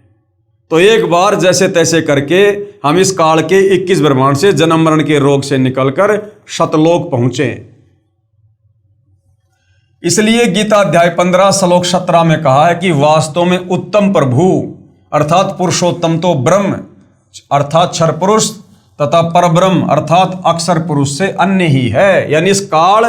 तो एक बार जैसे तैसे करके हम इस काल के 21 ब्रह्मांड से, जन्म मरण के रोग से निकलकर सतलोक पहुंचे। इसलिए गीता अध्याय 15 श्लोक 17 में कहा है कि वास्तव में उत्तम प्रभु अर्थात पुरुषोत्तम तो ब्रह्म अर्थात क्षर पुरुष तथा परब्रह्म अर्थात अक्षर पुरुष से अन्य ही है। यानी इस काल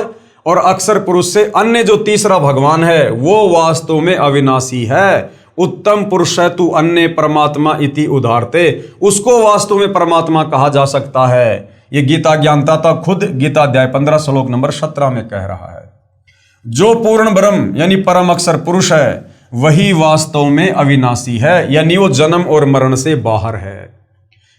और अक्षर पुरुष से अन्य जो तीसरा भगवान है वो वास्तव में अविनाशी है। उत्तम पुरुष है तू अन्य परमात्मा इति उदाहरते, उसको वास्तव में परमात्मा कहा जा सकता है। ये गीता ज्ञानदाता खुद गीता अध्याय 15 श्लोक नंबर 17 में कह रहा है। जो पूर्ण ब्रह्म यानी परम अक्षर पुरुष है वही वास्तव में अविनाशी है, यानी वो जन्म और मरण से बाहर है।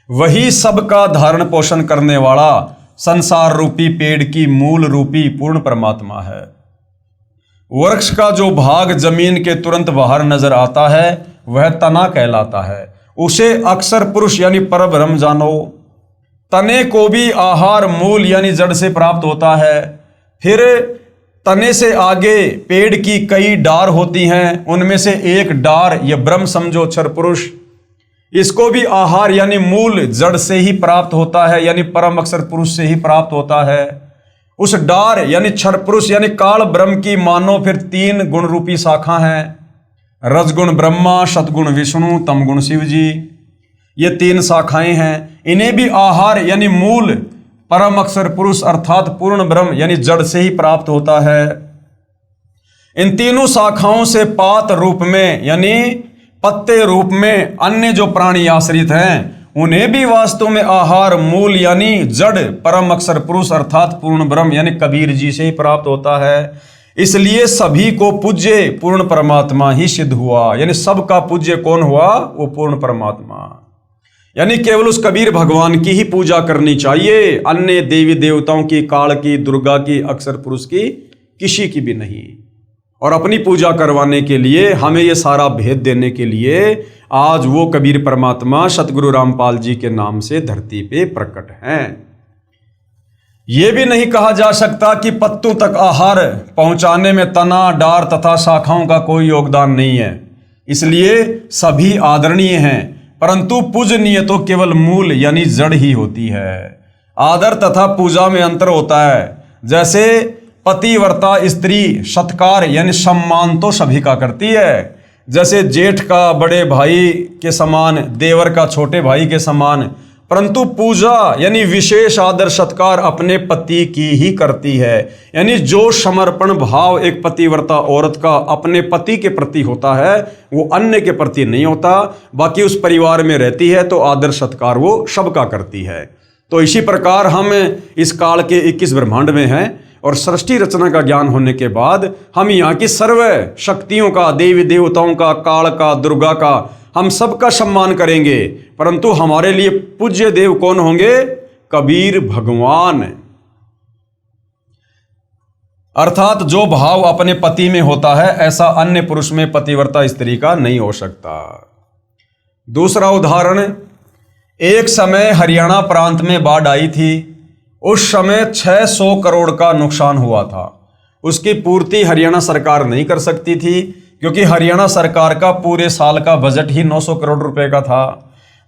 वही सबका धारण पोषण करने वाला संसार रूपी पेड़ की मूल रूपी पूर्ण परमात्मा है। वृक्ष का जो भाग जमीन के तुरंत बाहर नजर आता है वह तना कहलाता है, उसे अक्षर पुरुष यानी परब्रह्म जानो। तने को भी आहार मूल यानी जड़ से प्राप्त होता है। फिर तने से आगे पेड़ की कई डार होती हैं, उनमें से एक डार यह ब्रह्म समझो अक्षर पुरुष, इसको भी आहार यानी मूल जड़ से ही प्राप्त होता है, यानी परम अक्षर पुरुष से ही प्राप्त होता है। उस डार यानी क्षर पुरुष यानी काल ब्रह्म की मानो फिर 3 गुण रूपी शाखा हैं, रजगुण ब्रह्मा, सतगुण विष्णु, तमगुण शिव जी। ये 3 शाखाएं हैं। इन्हें भी आहार यानी मूल परम अक्षर पुरुष अर्थात पूर्ण ब्रह्म यानी जड़ से ही प्राप्त होता है। इन तीनों शाखाओं से पात रूप में यानी पत्ते रूप में अन्य जो प्राणी आश्रित हैं उन्हें भी वास्तव में आहार मूल यानी जड़ परम अक्षर पुरुष अर्थात पूर्ण ब्रह्म यानी कबीर जी से ही प्राप्त होता है। इसलिए सभी को पूज्य पूर्ण परमात्मा ही सिद्ध हुआ, यानी सबका पूज्य कौन हुआ? वो पूर्ण परमात्मा। यानी केवल उस कबीर भगवान की ही पूजा करनी चाहिए, अन्य देवी देवताओं की, काल की, दुर्गा की, अक्षर पुरुष की, किसी की भी नहीं। और अपनी पूजा करवाने के लिए, हमें ये सारा भेद देने के लिए आज वो कबीर परमात्मा सतगुरु रामपाल जी के नाम से धरती पे प्रकट हैं। ये भी नहीं कहा जा सकता कि पत्तों तक आहार पहुंचाने में तना, डार तथा शाखाओं का कोई योगदान नहीं है। इसलिए सभी आदरणीय हैं, परंतु पूजनीय तो केवल मूल यानी जड़ ही होती है। आदर तथा पूजा में अंतर होता है। जैसे पतिव्रता स्त्री सत्कार यानी सम्मान तो सभी का करती है, जैसे जेठ का बड़े भाई के समान, देवर का छोटे भाई के समान, परंतु पूजा यानी विशेष आदर सत्कार अपने पति की ही करती है। यानी जो समर्पण भाव एक पतिव्रता औरत का अपने पति के प्रति होता है वो अन्य के प्रति नहीं होता। बाकी उस परिवार में रहती है तो आदर सत्कार वो सबका करती है। तो इसी प्रकार हम इस काल के 21 ब्रह्मांड में हैं और सृष्टि रचना का ज्ञान होने के बाद हम यहाँ की सर्व शक्तियों का, देवी देवताओं का, काल का, दुर्गा का, हम सबका सम्मान करेंगे। परंतु हमारे लिए पूज्य देव कौन होंगे? कबीर भगवान। अर्थात जो भाव अपने पति में होता है ऐसा अन्य पुरुष में पतिव्रता स्त्री का नहीं हो सकता। दूसरा उदाहरण, एक समय हरियाणा प्रांत में बाढ़ आई थी। उस समय 600 करोड़ का नुकसान हुआ था। उसकी पूर्ति हरियाणा सरकार नहीं कर सकती थी क्योंकि हरियाणा सरकार का पूरे साल का बजट ही 900 करोड़ रुपए का था।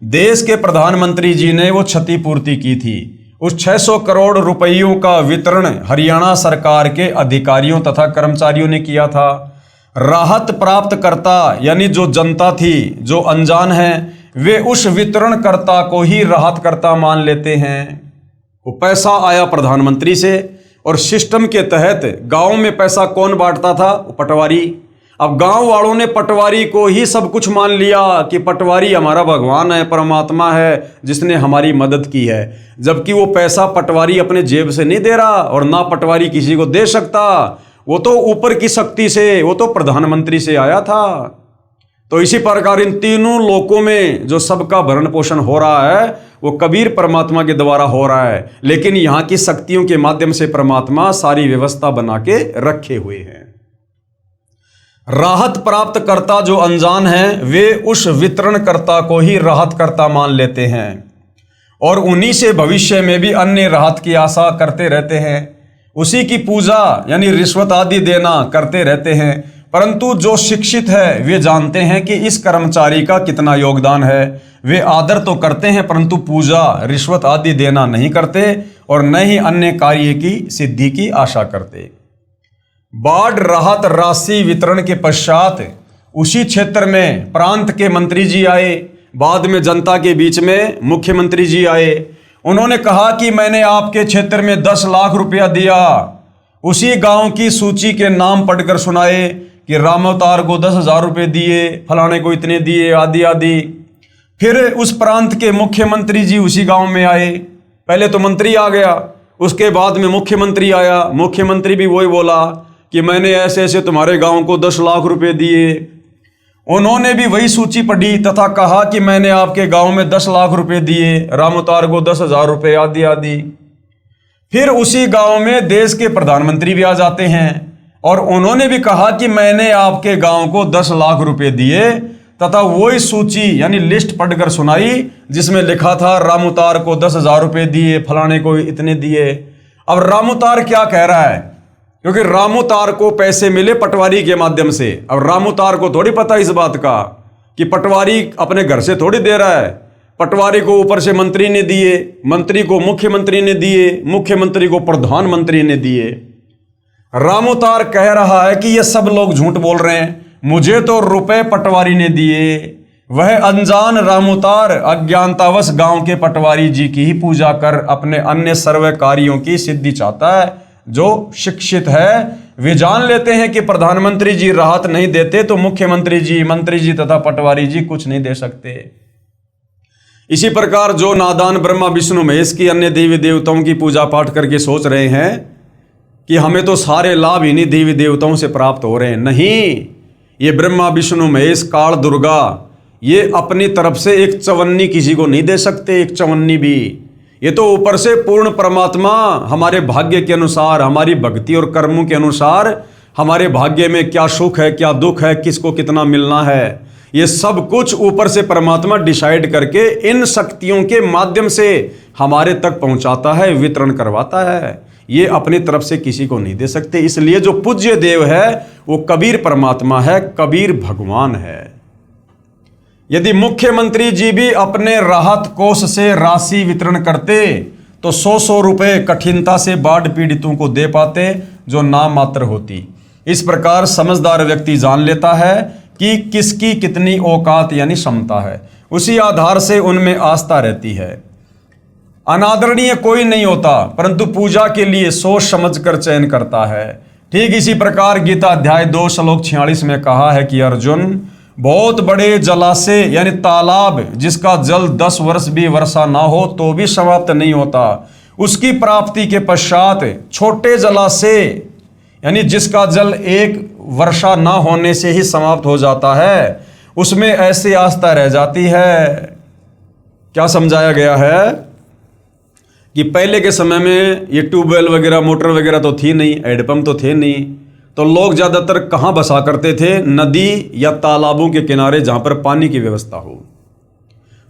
देश के प्रधानमंत्री जी ने वो क्षतिपूर्ति की थी। उस 600 करोड़ रुपयों का वितरण हरियाणा सरकार के अधिकारियों तथा कर्मचारियों ने किया था। राहत प्राप्तकर्ता यानी जो जनता थी, जो अनजान है, वे उस वितरणकर्ता को ही राहतकर्ता मान लेते हैं। वो पैसा आया प्रधानमंत्री से और सिस्टम के तहत गांव में पैसा कौन बांटता था? वो पटवारी। अब गांव वालों ने पटवारी को ही सब कुछ मान लिया कि पटवारी हमारा भगवान है, परमात्मा है जिसने हमारी मदद की है। जबकि वो पैसा पटवारी अपने जेब से नहीं दे रहा और ना पटवारी किसी को दे सकता। वो तो ऊपर की शक्ति से, वो तो प्रधानमंत्री से आया था। तो इसी प्रकार इन तीनों लोकों में जो सबका भरण पोषण हो रहा है वो कबीर परमात्मा के द्वारा हो रहा है। लेकिन यहाँ की शक्तियों के माध्यम से परमात्मा सारी व्यवस्था बना के रखे हुए हैं। राहत प्राप्त करता जो अनजान है वे उस वितरणकर्ता को ही राहतकर्ता मान लेते हैं और उन्हीं से भविष्य में भी अन्य राहत की आशा करते रहते हैं। उसी की पूजा यानी रिश्वत आदि देना करते रहते हैं। परंतु जो शिक्षित है वे जानते हैं कि इस कर्मचारी का कितना योगदान है। वे आदर तो करते हैं परंतु पूजा रिश्वत आदि देना नहीं करते और न ही अन्य कार्य की सिद्धि की आशा करते। बाढ़ राहत राशि वितरण के पश्चात उसी क्षेत्र में प्रांत के मंत्री जी आए। बाद में जनता के बीच में मुख्यमंत्री जी आए। उन्होंने कहा कि मैंने आपके क्षेत्र में 10 लाख रुपया दिया। उसी गांव की सूची के नाम पढ़कर सुनाए कि रामावतार को 10,000 रुपये दिए, फलाने को इतने दिए, आदि आदि। फिर उस प्रांत के मुख्यमंत्री जी उसी गांव में आए। पहले तो मंत्री आ गया, उसके बाद में मुख्यमंत्री आया। मुख्यमंत्री भी वही बोला कि मैंने ऐसे ऐसे तुम्हारे गांव को 10 लाख रुपए दिए। उन्होंने भी वही सूची पढ़ी तथा कहा कि मैंने आपके गांव में 10 लाख रुपए दिए, रामावतार को 10,000 रुपये, आदि आदि। फिर उसी गांव में देश के प्रधानमंत्री भी आ जाते हैं और उन्होंने भी कहा कि मैंने आपके गांव को 10 लाख रुपए दिए तथा वही सूची यानी लिस्ट पढ़कर सुनाई जिसमें लिखा था रामावतार को 10,000 रुपये दिए, फलाने को इतने दिए। अब रामावतार क्या कह रहा है, क्योंकि रामावतार को पैसे मिले पटवारी के माध्यम से। अब रामावतार को थोड़ी पता इस बात का कि पटवारी अपने घर से थोड़ी दे रहा है। पटवारी को ऊपर से मंत्री ने दिए, मंत्री को मुख्यमंत्री ने दिए, मुख्यमंत्री को प्रधानमंत्री ने दिए। रामावतार कह रहा है कि ये सब लोग झूठ बोल रहे हैं, मुझे तो रुपए पटवारी ने दिए। वह अनजान रामावतार अज्ञानतावश गांव के पटवारी जी की ही पूजा कर अपने अन्य सर्व कार्यों की सिद्धि चाहता है। जो शिक्षित है वे जान लेते हैं कि प्रधानमंत्री जी राहत नहीं देते तो मुख्यमंत्री जी, मंत्री जी तथा पटवारी जी कुछ नहीं दे सकते। इसी प्रकार जो नादान ब्रह्मा विष्णु महेश की अन्य देवी देवताओं की पूजा पाठ करके सोच रहे हैं कि हमें तो सारे लाभ इन्हीं देवी देवताओं से प्राप्त हो रहे हैं, नहीं, ये ब्रह्मा विष्णु महेश काल दुर्गा ये अपनी तरफ से एक चवन्नी किसी को नहीं दे सकते, एक चवन्नी भी। ये तो ऊपर से पूर्ण परमात्मा हमारे भाग्य के अनुसार, हमारी भक्ति और कर्मों के अनुसार हमारे भाग्य में क्या सुख है, क्या दुख है, किसको कितना मिलना है, ये सब कुछ ऊपर से परमात्मा डिसाइड करके इन शक्तियों के माध्यम से हमारे तक पहुंचाता है, वितरण करवाता है। ये अपनी तरफ से किसी को नहीं दे सकते। इसलिए जो पूज्य देव है वो कबीर परमात्मा है, कबीर भगवान है। यदि मुख्यमंत्री जी भी अपने राहत कोष से राशि वितरण करते तो 100-100 रुपए कठिनता से बाढ़ पीड़ितों को दे पाते, जो नाम मात्र होती। इस प्रकार समझदार व्यक्ति जान लेता है कि किसकी कितनी औकात यानी क्षमता है, उसी आधार से उनमें आस्था रहती है। अनादरणीय कोई नहीं होता, परंतु पूजा के लिए सोच समझकर चयन करता है। ठीक इसी प्रकार गीता अध्याय 2 श्लोक 46 में कहा है कि अर्जुन, बहुत बड़े जलाशय यानी तालाब जिसका जल 10 वर्ष भी वर्षा ना हो तो भी समाप्त नहीं होता, उसकी प्राप्ति के पश्चात छोटे जलाशय यानी जिसका जल 1 वर्षा ना होने से ही समाप्त हो जाता है, उसमें ऐसी आस्था रह जाती है। क्या समझाया गया है कि पहले के समय में ये ट्यूबवेल वगैरह, मोटर वगैरह तो थी नहीं, हैंडपंप तो थे नहीं, तो लोग ज़्यादातर कहाँ बसा करते थे, नदी या तालाबों के किनारे जहाँ पर पानी की व्यवस्था हो।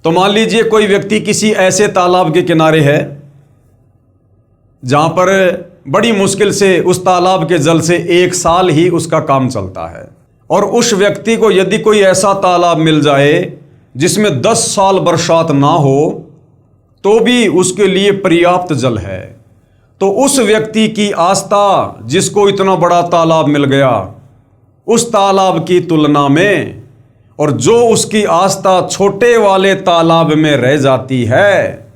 तो मान लीजिए कोई व्यक्ति किसी ऐसे तालाब के किनारे है जहाँ पर बड़ी मुश्किल से उस तालाब के जल से 1 साल ही उसका काम चलता है, और उस व्यक्ति को यदि कोई ऐसा तालाब मिल जाए जिसमें 10 साल बरसात ना हो तो भी उसके लिए पर्याप्त जल है, तो उस व्यक्ति की आस्था, जिसको इतना बड़ा तालाब मिल गया, उस तालाब की तुलना में और जो उसकी आस्था छोटे वाले तालाब में रह जाती है,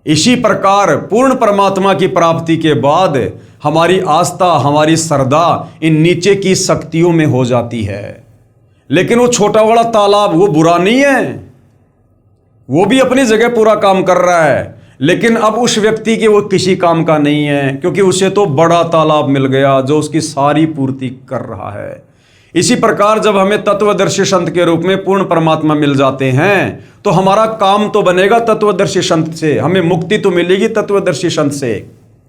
इसी प्रकार पूर्ण परमात्मा की प्राप्ति के बाद हमारी आस्था, हमारी श्रद्धा इन नीचे की शक्तियों में हो जाती है। लेकिन वो छोटा बड़ा तालाब वो बुरा नहीं है, वो भी अपनी जगह पूरा काम कर रहा है, लेकिन अब उस व्यक्ति के वो किसी काम का नहीं है, क्योंकि उसे तो बड़ा तालाब मिल गया जो उसकी सारी पूर्ति कर रहा है। इसी प्रकार जब हमें तत्वदर्शी संत के रूप में पूर्ण परमात्मा मिल जाते हैं तो हमारा काम तो बनेगा तत्वदर्शी संत से, हमें मुक्ति तो मिलेगी तत्वदर्शी संत से,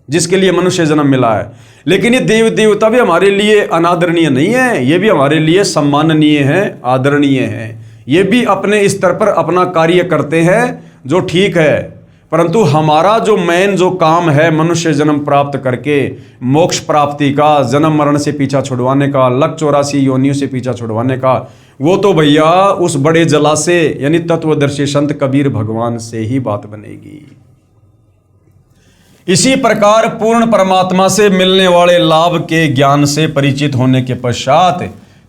जिसके लिए मनुष्य जन्म मिला है। लेकिन ये देव देवता भी हमारे लिए अनादरणीय नहीं है, ये भी हमारे लिए सम्माननीय हैं, आदरणीय हैं। ये भी अपने स्तर पर अपना कार्य करते हैं जो ठीक है, परंतु हमारा जो मेन जो काम है मनुष्य जन्म प्राप्त करके मोक्ष प्राप्ति का, जन्म मरण से पीछा छुड़वाने का, लक 84 योनियों से पीछा छुड़वाने का, वो तो भैया उस बड़े जला से यानी तत्वदर्शी संत कबीर भगवान से ही बात बनेगी। इसी प्रकार पूर्ण परमात्मा से मिलने वाले लाभ के ज्ञान से परिचित होने के पश्चात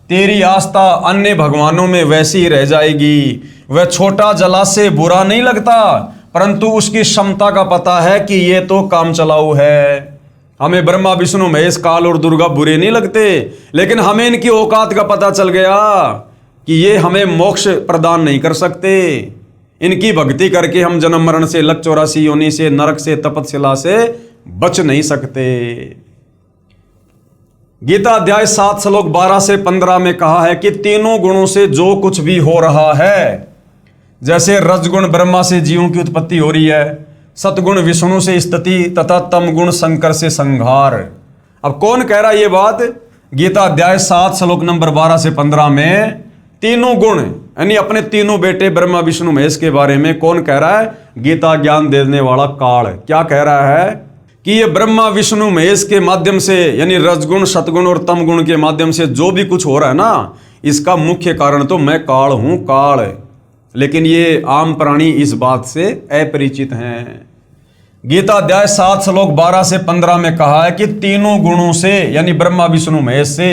तेरी आस्था अन्य भगवानों में वैसी ही रह जाएगी। वह छोटा जला से बुरा नहीं लगता, परंतु उसकी क्षमता का पता है कि ये तो काम चलाऊ है। हमें ब्रह्मा विष्णु महेश काल और दुर्गा बुरे नहीं लगते, लेकिन हमें इनकी औकात का पता चल गया कि ये हमें मोक्ष प्रदान नहीं कर सकते। इनकी भक्ति करके हम जन्म मरण से, लक 84 योनि से, नरक से, तपतशिला से बच नहीं सकते। गीता अध्याय 7 श्लोक 12 से 15 में कहा है कि तीनों गुणों से जो कुछ भी हो रहा है, जैसे रजगुण ब्रह्मा से जीवों की उत्पत्ति हो रही है, सतगुण विष्णु से स्तुति तथा तम गुण शंकर से संहार। अब कौन कह रहा है ये बात? गीता अध्याय 7 श्लोक नंबर 12 से 15 में तीनों गुण यानी अपने तीनों बेटे ब्रह्मा विष्णु महेश के बारे में कौन कह रहा है? गीता ज्ञान देने वाला काल क्या कह रहा है कि ये ब्रह्मा विष्णु महेश के माध्यम से यानी रजगुण सतगुण और तम गुण के माध्यम से जो भी कुछ हो रहा है ना, इसका मुख्य कारण तो मैं काल हूं, काल। लेकिन ये आम प्राणी इस बात से अपरिचित हैं। गीता अध्याय 7 श्लोक 12 से 15 में कहा है कि तीनों गुणों से यानी ब्रह्मा विष्णु महेश से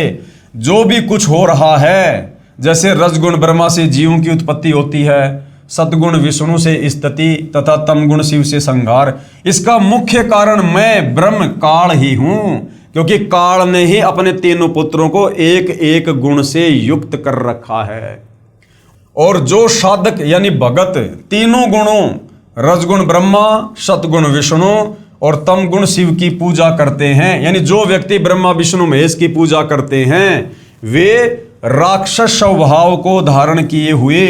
जो भी कुछ हो रहा है, जैसे रजगुण ब्रह्मा से जीवों की उत्पत्ति होती है, सतगुण विष्णु से स्तुति तथा तम गुण शिव से संहार, इसका मुख्य कारण मैं ब्रह्म काल ही हूं, क्योंकि काल ने ही अपने तीनों पुत्रों को एक एक गुण से युक्त कर रखा है। और जो साधक यानी भगत तीनों गुणों रजगुण ब्रह्मा, सतगुण विष्णु और तम गुण शिव की पूजा करते हैं, यानी जो व्यक्ति ब्रह्मा विष्णु महेश की पूजा करते हैं, वे राक्षस स्वभाव को धारण किए हुए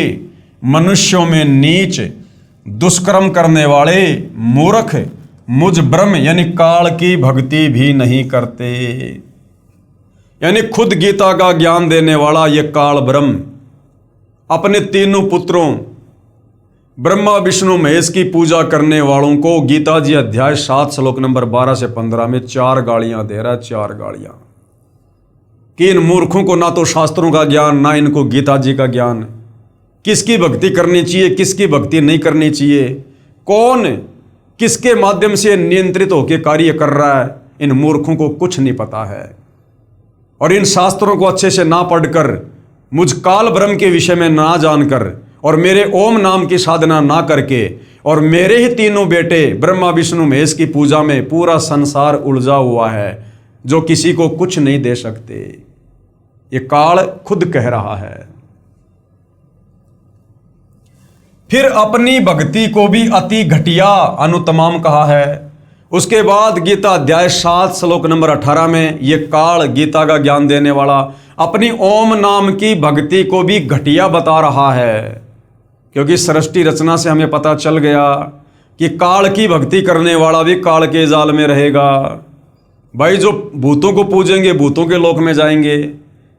मनुष्यों में नीच दुष्कर्म करने वाले मूर्ख मुझ ब्रह्म यानी काल की भक्ति भी नहीं करते। यानी खुद गीता का ज्ञान देने वाला ये काल ब्रह्म अपने तीनों पुत्रों ब्रह्मा विष्णु महेश की पूजा करने वालों को गीता जी अध्याय 7 श्लोक नंबर 12 से 15 में 4 गालियां दे रहा है, 4 गालियां कि इन मूर्खों को ना तो शास्त्रों का ज्ञान, ना इनको गीता जी का ज्ञान, किसकी भक्ति करनी चाहिए, किसकी भक्ति नहीं करनी चाहिए, कौन किसके माध्यम से नियंत्रित होकर कार्य कर रहा है, इन मूर्खों को कुछ नहीं पता है। और इन शास्त्रों को अच्छे से ना पढ़कर, मुझ काल ब्रह्म के विषय में ना जानकर और मेरे ओम नाम की साधना ना करके और मेरे ही तीनों बेटे ब्रह्मा विष्णु महेश की पूजा में पूरा संसार उलझा हुआ है, जो किसी को कुछ नहीं दे सकते। ये काल खुद कह रहा है। फिर अपनी भक्ति को भी अति घटिया अनुतमाम कहा है। उसके बाद गीता अध्याय 7 श्लोक नंबर 18 में ये काल गीता का ज्ञान देने वाला अपनी ओम नाम की भक्ति को भी घटिया बता रहा है, क्योंकि सृष्टि रचना से हमें पता चल गया कि काल की भक्ति करने वाला भी काल के जाल में रहेगा। भाई जो भूतों को पूजेंगे भूतों के लोक में जाएंगे,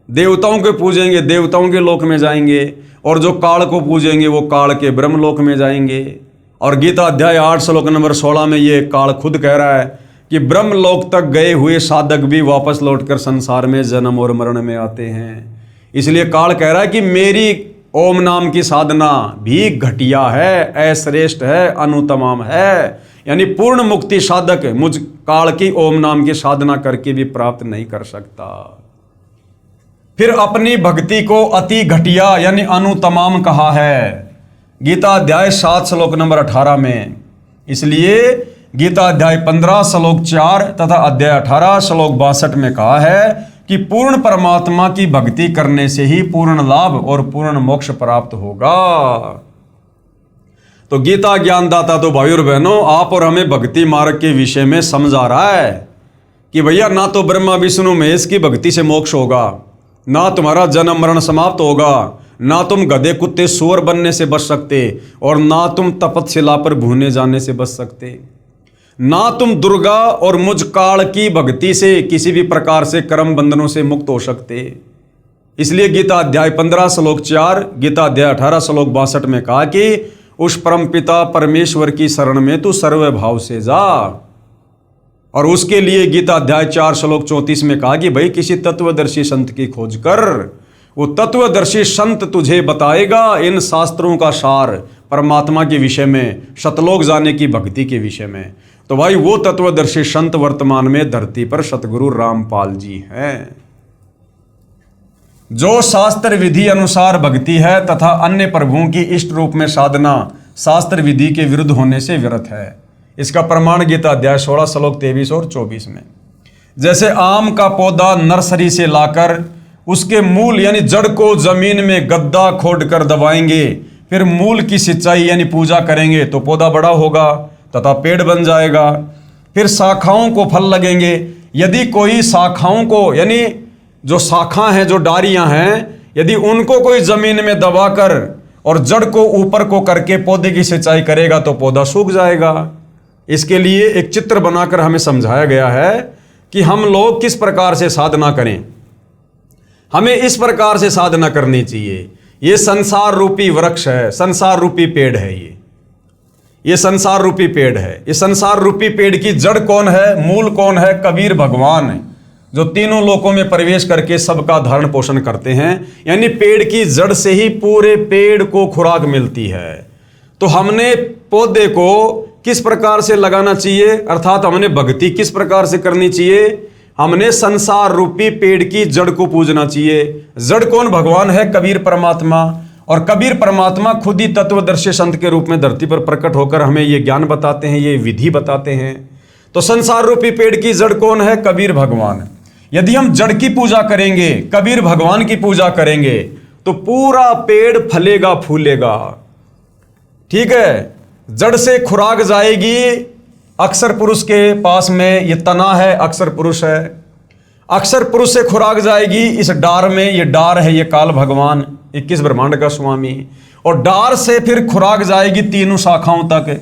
देवताओं को पूजेंगे देवताओं के लोक में जाएंगे, और जो काल को पूजेंगे वो काल के ब्रह्म लोक में जाएंगे। और गीता अध्याय 8 श्लोक नंबर 16 में ये काल खुद कह रहा है कि ब्रह्म लोक तक गए हुए साधक भी वापस लौटकर संसार में जन्म और मरण में आते हैं। इसलिए काल कह रहा है कि मेरी ओम नाम की साधना भी घटिया है, अश्रेष्ठ है, अनुतमाम है, यानी पूर्ण मुक्ति साधक मुझ काल की ओम नाम की साधना करके भी प्राप्त नहीं कर सकता। फिर अपनी भक्ति को अति घटिया यानी अनुतमाम कहा है गीता अध्याय 7 श्लोक नंबर 18 में। इसलिए गीता अध्याय 15 श्लोक 4 तथा अध्याय 18 श्लोक 62 में कहा है कि पूर्ण परमात्मा की भक्ति करने से ही पूर्ण लाभ और पूर्ण मोक्ष प्राप्त होगा। तो गीता ज्ञानदाता तो भाई और बहनों आप और हमें भक्ति मार्ग के विषय में समझा रहा है कि भैया ना तो ब्रह्मा विष्णु महेश की भक्ति से मोक्ष होगा, ना तुम्हारा जन्म मरण समाप्त होगा, ना तुम गधे कुत्ते सुअर बनने से बच सकते, और ना तुम तपतशिला पर भूने जाने से बच सकते, ना तुम दुर्गा और मुझ काल की भक्ति से किसी भी प्रकार से कर्म बंधनों से मुक्त हो सकते। इसलिए गीता अध्याय 15 श्लोक 4 गीता अध्याय 18 श्लोक 62 में कहा कि उस परमपिता परमेश्वर की शरण में तू सर्व भाव से जा। और उसके लिए गीता अध्याय 4 श्लोक 34 में कहा कि भाई किसी तत्वदर्शी संत की खोज कर, वो तत्वदर्शी संत तुझे बताएगा इन शास्त्रों का सार, परमात्मा के विषय में, शतलोक जाने की भक्ति के विषय में। तो भाई वो तत्वदर्शी संत वर्तमान में धरती पर सतगुरु रामपाल जी हैं, जो शास्त्र विधि अनुसार भक्ति है तथा अन्य प्रभुओं की इष्ट रूप में साधना शास्त्र विधि के विरुद्ध होने से विरत है। इसका प्रमाण गीता अध्याय 16 श्लोक 23 और 24 में। जैसे आम का पौधा नर्सरी से लाकर उसके मूल यानी जड़ को जमीन में गड्ढा खोदकर दबाएंगे, फिर मूल की सिंचाई यानी पूजा करेंगे तो पौधा बड़ा होगा तथा पेड़ बन जाएगा। फिर शाखाओं को फल लगेंगे। यदि कोई शाखाओं को यानी जो शाखा हैं, जो डारियां हैं, यदि उनको कोई जमीन में दबाकर और जड़ को ऊपर को करके पौधे की सिंचाई करेगा तो पौधा सूख जाएगा। इसके लिए एक चित्र बनाकर हमें समझाया गया है कि हम लोग किस प्रकार से साधना करें। हमें इस प्रकार से साधना करनी चाहिए। ये संसार रूपी वृक्ष है, संसार रूपी पेड़ है। ये संसार रूपी पेड़ है। ये संसार रूपी पेड़ की जड़ कौन है, मूल कौन है? कबीर भगवान है, जो तीनों लोकों में प्रवेश करके सबका धारण पोषण करते हैं। यानी पेड़ की जड़ से ही पूरे पेड़ को खुराक मिलती है। तो हमने पौधे को किस प्रकार से लगाना चाहिए, अर्थात हमने भक्ति किस प्रकार से करनी चाहिए? हमने संसार रूपी पेड़ की जड़ को पूजना चाहिए। जड़ कौन? भगवान है, कबीर परमात्मा। और कबीर परमात्मा खुद ही तत्वदर्शी संत के रूप में धरती पर प्रकट होकर हमें ये ज्ञान बताते हैं, ये विधि बताते हैं। तो संसार रूपी पेड़ की जड़ कौन है? कबीर भगवान। यदि हम जड़ की पूजा करेंगे, कबीर भगवान की पूजा करेंगे, तो पूरा पेड़ फलेगा फूलेगा। ठीक है, जड़ से खुराक जाएगी। अक्षर पुरुष के पास में ये तना है, अक्षर पुरुष है। अक्षर पुरुष से खुराक जाएगी इस डार में, ये डार है, ये काल भगवान 21 ब्रह्मांड का स्वामी। और डार से फिर खुराक जाएगी तीनों शाखाओं तक।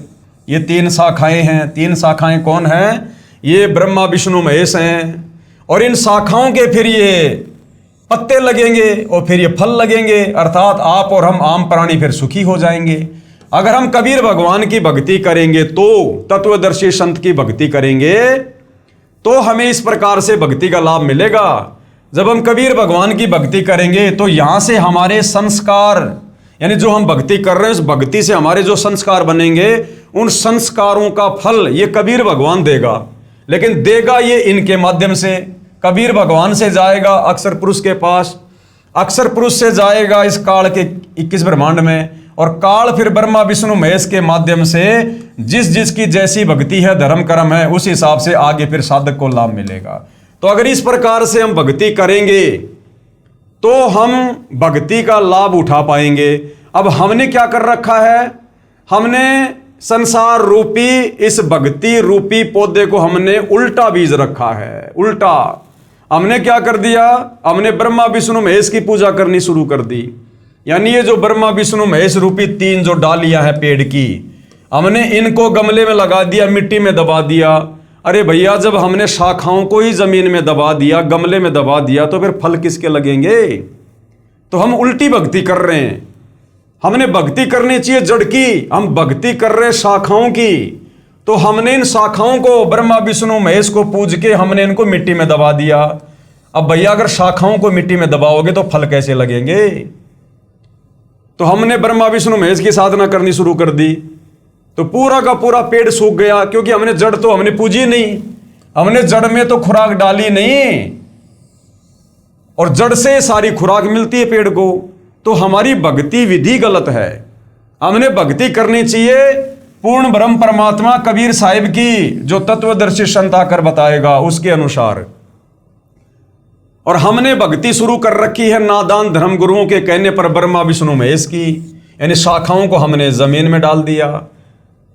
ये 3 शाखाएं हैं। 3 शाखाएं कौन हैं? ये ब्रह्मा विष्णु महेश हैं। और इन शाखाओं के फिर ये पत्ते लगेंगे और फिर ये फल लगेंगे, अर्थात आप और हम आम प्राणी फिर सुखी हो जाएंगे। अगर हम कबीर भगवान की भक्ति करेंगे, तो तत्वदर्शी संत की भक्ति करेंगे, तो हमें इस प्रकार से भक्ति का लाभ मिलेगा। जब हम कबीर भगवान की भक्ति करेंगे तो यहां से हमारे संस्कार, यानी जो हम भक्ति कर रहे हैं उस भक्ति से हमारे जो संस्कार बनेंगे, उन संस्कारों का फल ये कबीर भगवान देगा। लेकिन देगा ये इनके माध्यम से। कबीर भगवान से जाएगा अक्षर पुरुष के पास, अक्षर पुरुष से जाएगा इस काल के 21 ब्रह्मांड में, और काल फिर ब्रह्मा विष्णु महेश के माध्यम से जिस जिसकी जैसी भक्ति है, धर्म कर्म है, उस हिसाब से आगे फिर साधक को लाभ मिलेगा। तो अगर इस प्रकार से हम भक्ति करेंगे तो हम भक्ति का लाभ उठा पाएंगे। अब हमने क्या कर रखा है? हमने संसार रूपी इस भक्ति रूपी पौधे को हमने उल्टा बीज रखा है। उल्टा हमने क्या कर दिया? हमने ब्रह्मा विष्णु महेश की पूजा करनी शुरू कर दी। यानी ये जो ब्रह्मा विष्णु महेश रूपी 3 जो डालियां हैं पेड़ की, हमने इनको गमले में लगा दिया, मिट्टी में दबा दिया। अरे भैया, जब हमने शाखाओं को ही जमीन में दबा दिया, गमले में दबा दिया, तो फिर फल किसके लगेंगे? तो हम उल्टी भक्ति कर रहे हैं। हमने भक्ति करनी चाहिए जड़ की, हम भक्ति कर रहे शाखाओं की। तो हमने इन शाखाओं को ब्रह्मा विष्णु महेश को पूज के हमने इनको मिट्टी में दबा दिया। अब भैया, अगर शाखाओं को मिट्टी में दबाओगे तो फल कैसे लगेंगे? तो हमने ब्रह्मा विष्णु महेश की साधना करनी शुरू कर दी, तो पूरा का पूरा पेड़ सूख गया, क्योंकि हमने जड़ तो हमने पूजी नहीं, हमने जड़ में तो खुराक डाली नहीं, और जड़ से सारी खुराक मिलती है पेड़ को। तो हमारी भक्ति विधि गलत है। हमने भक्ति करनी चाहिए पूर्ण ब्रह्म परमात्मा कबीर साहिब की, जो तत्वदर्शी संत आकर बताएगा उसके अनुसार। और हमने भक्ति शुरू कर रखी है नादान धर्म गुरुओं के कहने पर ब्रह्मा विष्णु महेश की, यानी शाखाओं को हमने जमीन में डाल दिया।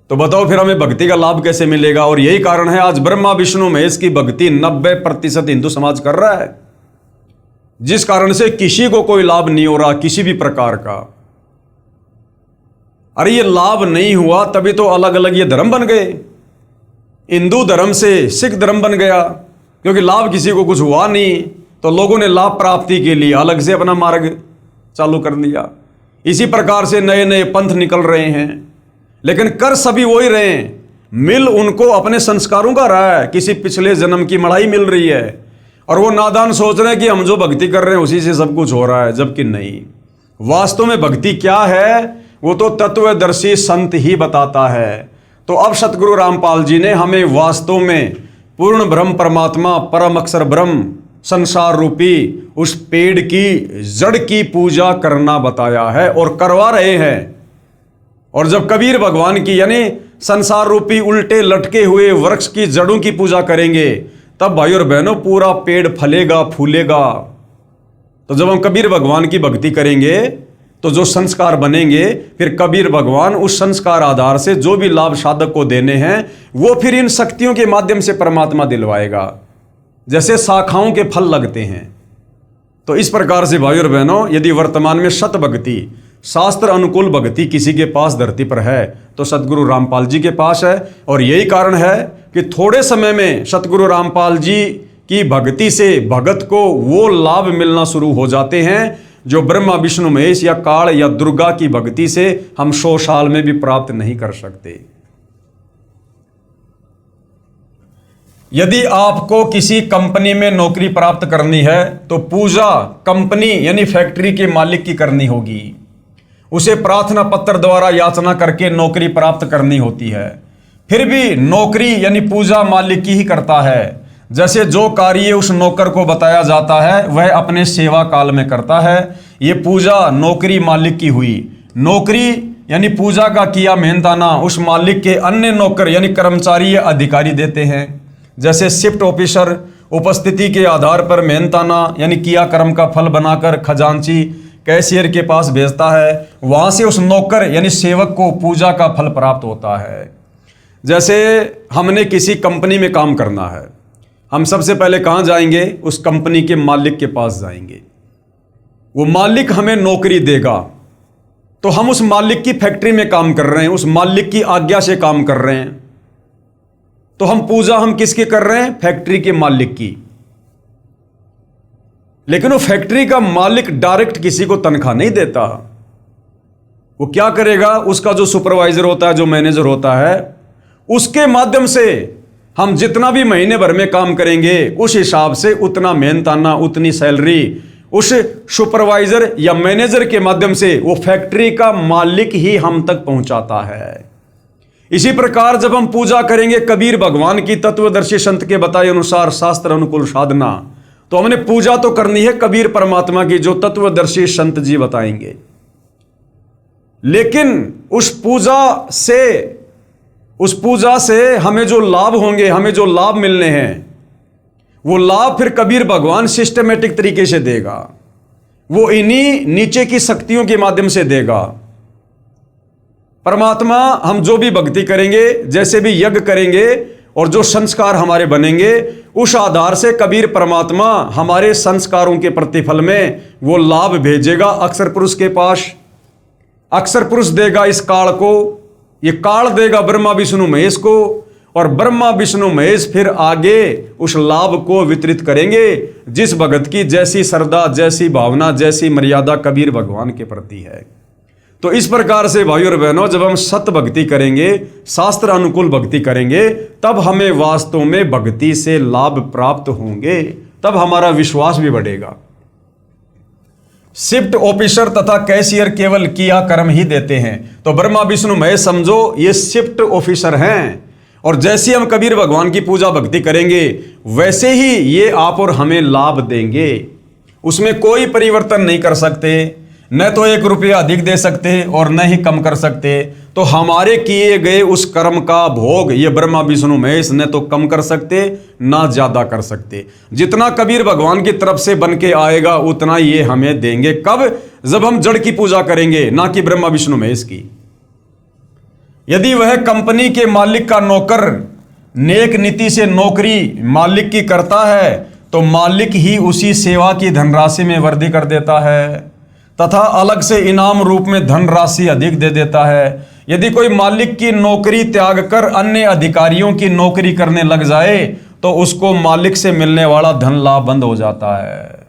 तो बताओ फिर हमें भक्ति का लाभ कैसे मिलेगा? और यही कारण है आज ब्रह्मा विष्णु महेश की भक्ति 90% हिंदू समाज कर रहा है, जिस कारण से किसी को कोई लाभ नहीं हो रहा किसी भी प्रकार का। अरे ये लाभ नहीं हुआ तभी तो अलग अलग ये धर्म बन गए। हिंदू धर्म से सिख धर्म बन गया, क्योंकि लाभ किसी को कुछ हुआ नहीं, तो लोगों ने लाभ प्राप्ति के लिए अलग से अपना मार्ग चालू कर दिया। इसी प्रकार से नए नए पंथ निकल रहे हैं। लेकिन कर सभी वही रहे हैं। मिल उनको अपने संस्कारों का रहा है, किसी पिछले जन्म की मड़ाई मिल रही है, और वो नादान सोच रहे हैं कि हम जो भक्ति कर रहे हैं उसी से सब कुछ हो रहा है, जबकि नहीं। वास्तव में भक्ति क्या है वो तो तत्वदर्शी संत ही बताता है। तो अब सतगुरु रामपाल जी ने हमें वास्तव में पूर्ण ब्रह्म परमात्मा परम अक्षर ब्रह्म संसार रूपी उस पेड़ की जड़ की पूजा करना बताया है और करवा रहे हैं। और जब कबीर भगवान की यानी संसार रूपी उल्टे लटके हुए वृक्ष की जड़ों की पूजा करेंगे, तब भाई और बहनों पूरा पेड़ फलेगा फूलेगा। तो जब हम कबीर भगवान की भक्ति करेंगे तो जो संस्कार बनेंगे, फिर कबीर भगवान उस संस्कार आधार से जो भी लाभ साधक को देने हैं वो फिर इन शक्तियों के माध्यम से परमात्मा दिलवाएगा, जैसे शाखाओं के फल लगते हैं। तो इस प्रकार से भाई और बहनों, यदि वर्तमान में सत भक्ति शास्त्र अनुकूल भक्ति किसी के पास धरती पर है तो सतगुरु रामपाल जी के पास है। और यही कारण है कि थोड़े समय में सतगुरु रामपाल जी की भक्ति से भगत को वो लाभ मिलना शुरू हो जाते हैं जो ब्रह्मा विष्णु महेश या काल या दुर्गा की भक्ति से हम 100 साल में भी प्राप्त नहीं कर सकते। यदि आपको किसी कंपनी में नौकरी प्राप्त करनी है तो पूजा कंपनी यानी फैक्ट्री के मालिक की करनी होगी। उसे प्रार्थना पत्र द्वारा याचना करके नौकरी प्राप्त करनी होती है। फिर भी नौकरी यानी पूजा मालिक की ही करता है। जैसे जो कार्य उस नौकर को बताया जाता है वह अपने सेवा काल में करता है। ये पूजा नौकरी मालिक की हुई। नौकरी यानी पूजा का किया मेहनताना उस मालिक के अन्य नौकर यानी कर्मचारी या अधिकारी देते हैं। जैसे शिफ्ट ऑफिसर उपस्थिति के आधार पर मेहनताना यानी किया कर्म का फल बनाकर खजांची कैशियर के पास भेजता है, वहां से उस नौकर यानी सेवक को पूजा का फल प्राप्त होता है। जैसे हमने किसी कंपनी में काम करना है, हम सबसे पहले कहाँ जाएंगे? उस कंपनी के मालिक के पास जाएंगे। वो मालिक हमें नौकरी देगा, तो हम उस मालिक की फैक्ट्री में काम कर रहे हैं, उस मालिक की आज्ञा से काम कर रहे हैं। तो हम पूजा हम किसकी कर रहे हैं? फैक्ट्री के मालिक की। लेकिन वो फैक्ट्री का मालिक डायरेक्ट किसी को तनख्वाह नहीं देता। वो क्या करेगा? उसका जो सुपरवाइजर होता है, जो मैनेजर होता है, उसके माध्यम से हम जितना भी महीने भर में काम करेंगे उस हिसाब से उतना मेहनताना उतनी सैलरी उस सुपरवाइजर या मैनेजर के माध्यम से वो फैक्ट्री का मालिक ही हम तक पहुंचाता है। इसी प्रकार जब हम पूजा करेंगे कबीर भगवान की तत्वदर्शी संत के बताए अनुसार शास्त्र अनुकूल साधना, तो हमने पूजा तो करनी है कबीर परमात्मा की जो तत्वदर्शी संत जी बताएंगे। लेकिन उस पूजा से हमें जो लाभ होंगे, हमें जो लाभ मिलने हैं, वो लाभ फिर कबीर भगवान सिस्टमेटिक तरीके से देगा। वो इन्हीं नीचे की शक्तियों के माध्यम से देगा। परमात्मा हम जो भी भक्ति करेंगे, जैसे भी यज्ञ करेंगे और जो संस्कार हमारे बनेंगे, उस आधार से कबीर परमात्मा हमारे संस्कारों के प्रतिफल में वो लाभ भेजेगा अक्षर पुरुष के पास। अक्षर पुरुष देगा इस काल को, ये काल देगा ब्रह्मा विष्णु महेश को, और ब्रह्मा विष्णु महेश फिर आगे उस लाभ को वितरित करेंगे जिस भगत की जैसी श्रद्धा, जैसी भावना, जैसी मर्यादा कबीर भगवान के प्रति है। तो इस प्रकार से भाई और बहनों, जब हम सत्य भक्ति करेंगे, शास्त्र अनुकूल भक्ति करेंगे, तब हमें वास्तव में भक्ति से लाभ प्राप्त होंगे, तब हमारा विश्वास भी बढ़ेगा। शिफ्ट ऑफिसर तथा कैशियर केवल किया कर्म ही देते हैं। तो ब्रह्मा विष्णु महेश समझो ये शिफ्ट ऑफिसर हैं, और जैसे हम कबीर भगवान की पूजा भक्ति करेंगे वैसे ही ये आप और हमें लाभ देंगे। उसमें कोई परिवर्तन नहीं कर सकते, न तो 1 रुपया अधिक दे सकते और न ही कम कर सकते। तो हमारे किए गए उस कर्म का भोग ये ब्रह्मा विष्णु महेश न तो कम कर सकते ना ज्यादा कर सकते। जितना कबीर भगवान की तरफ से बन के आएगा उतना ये हमें देंगे। कब? जब हम जड़ की पूजा करेंगे, ना कि ब्रह्मा विष्णु महेश की। यदि वह कंपनी के मालिक का नौकर नेक नीति से नौकरी मालिक की करता है तो मालिक ही उसी सेवा की धनराशि में वृद्धि कर देता है तथा अलग से इनाम रूप में धनराशि अधिक दे देता है। यदि कोई मालिक की नौकरी त्याग कर अन्य अधिकारियों की नौकरी करने लग जाए तो उसको मालिक से मिलने वाला धन लाभ बंद हो जाता है।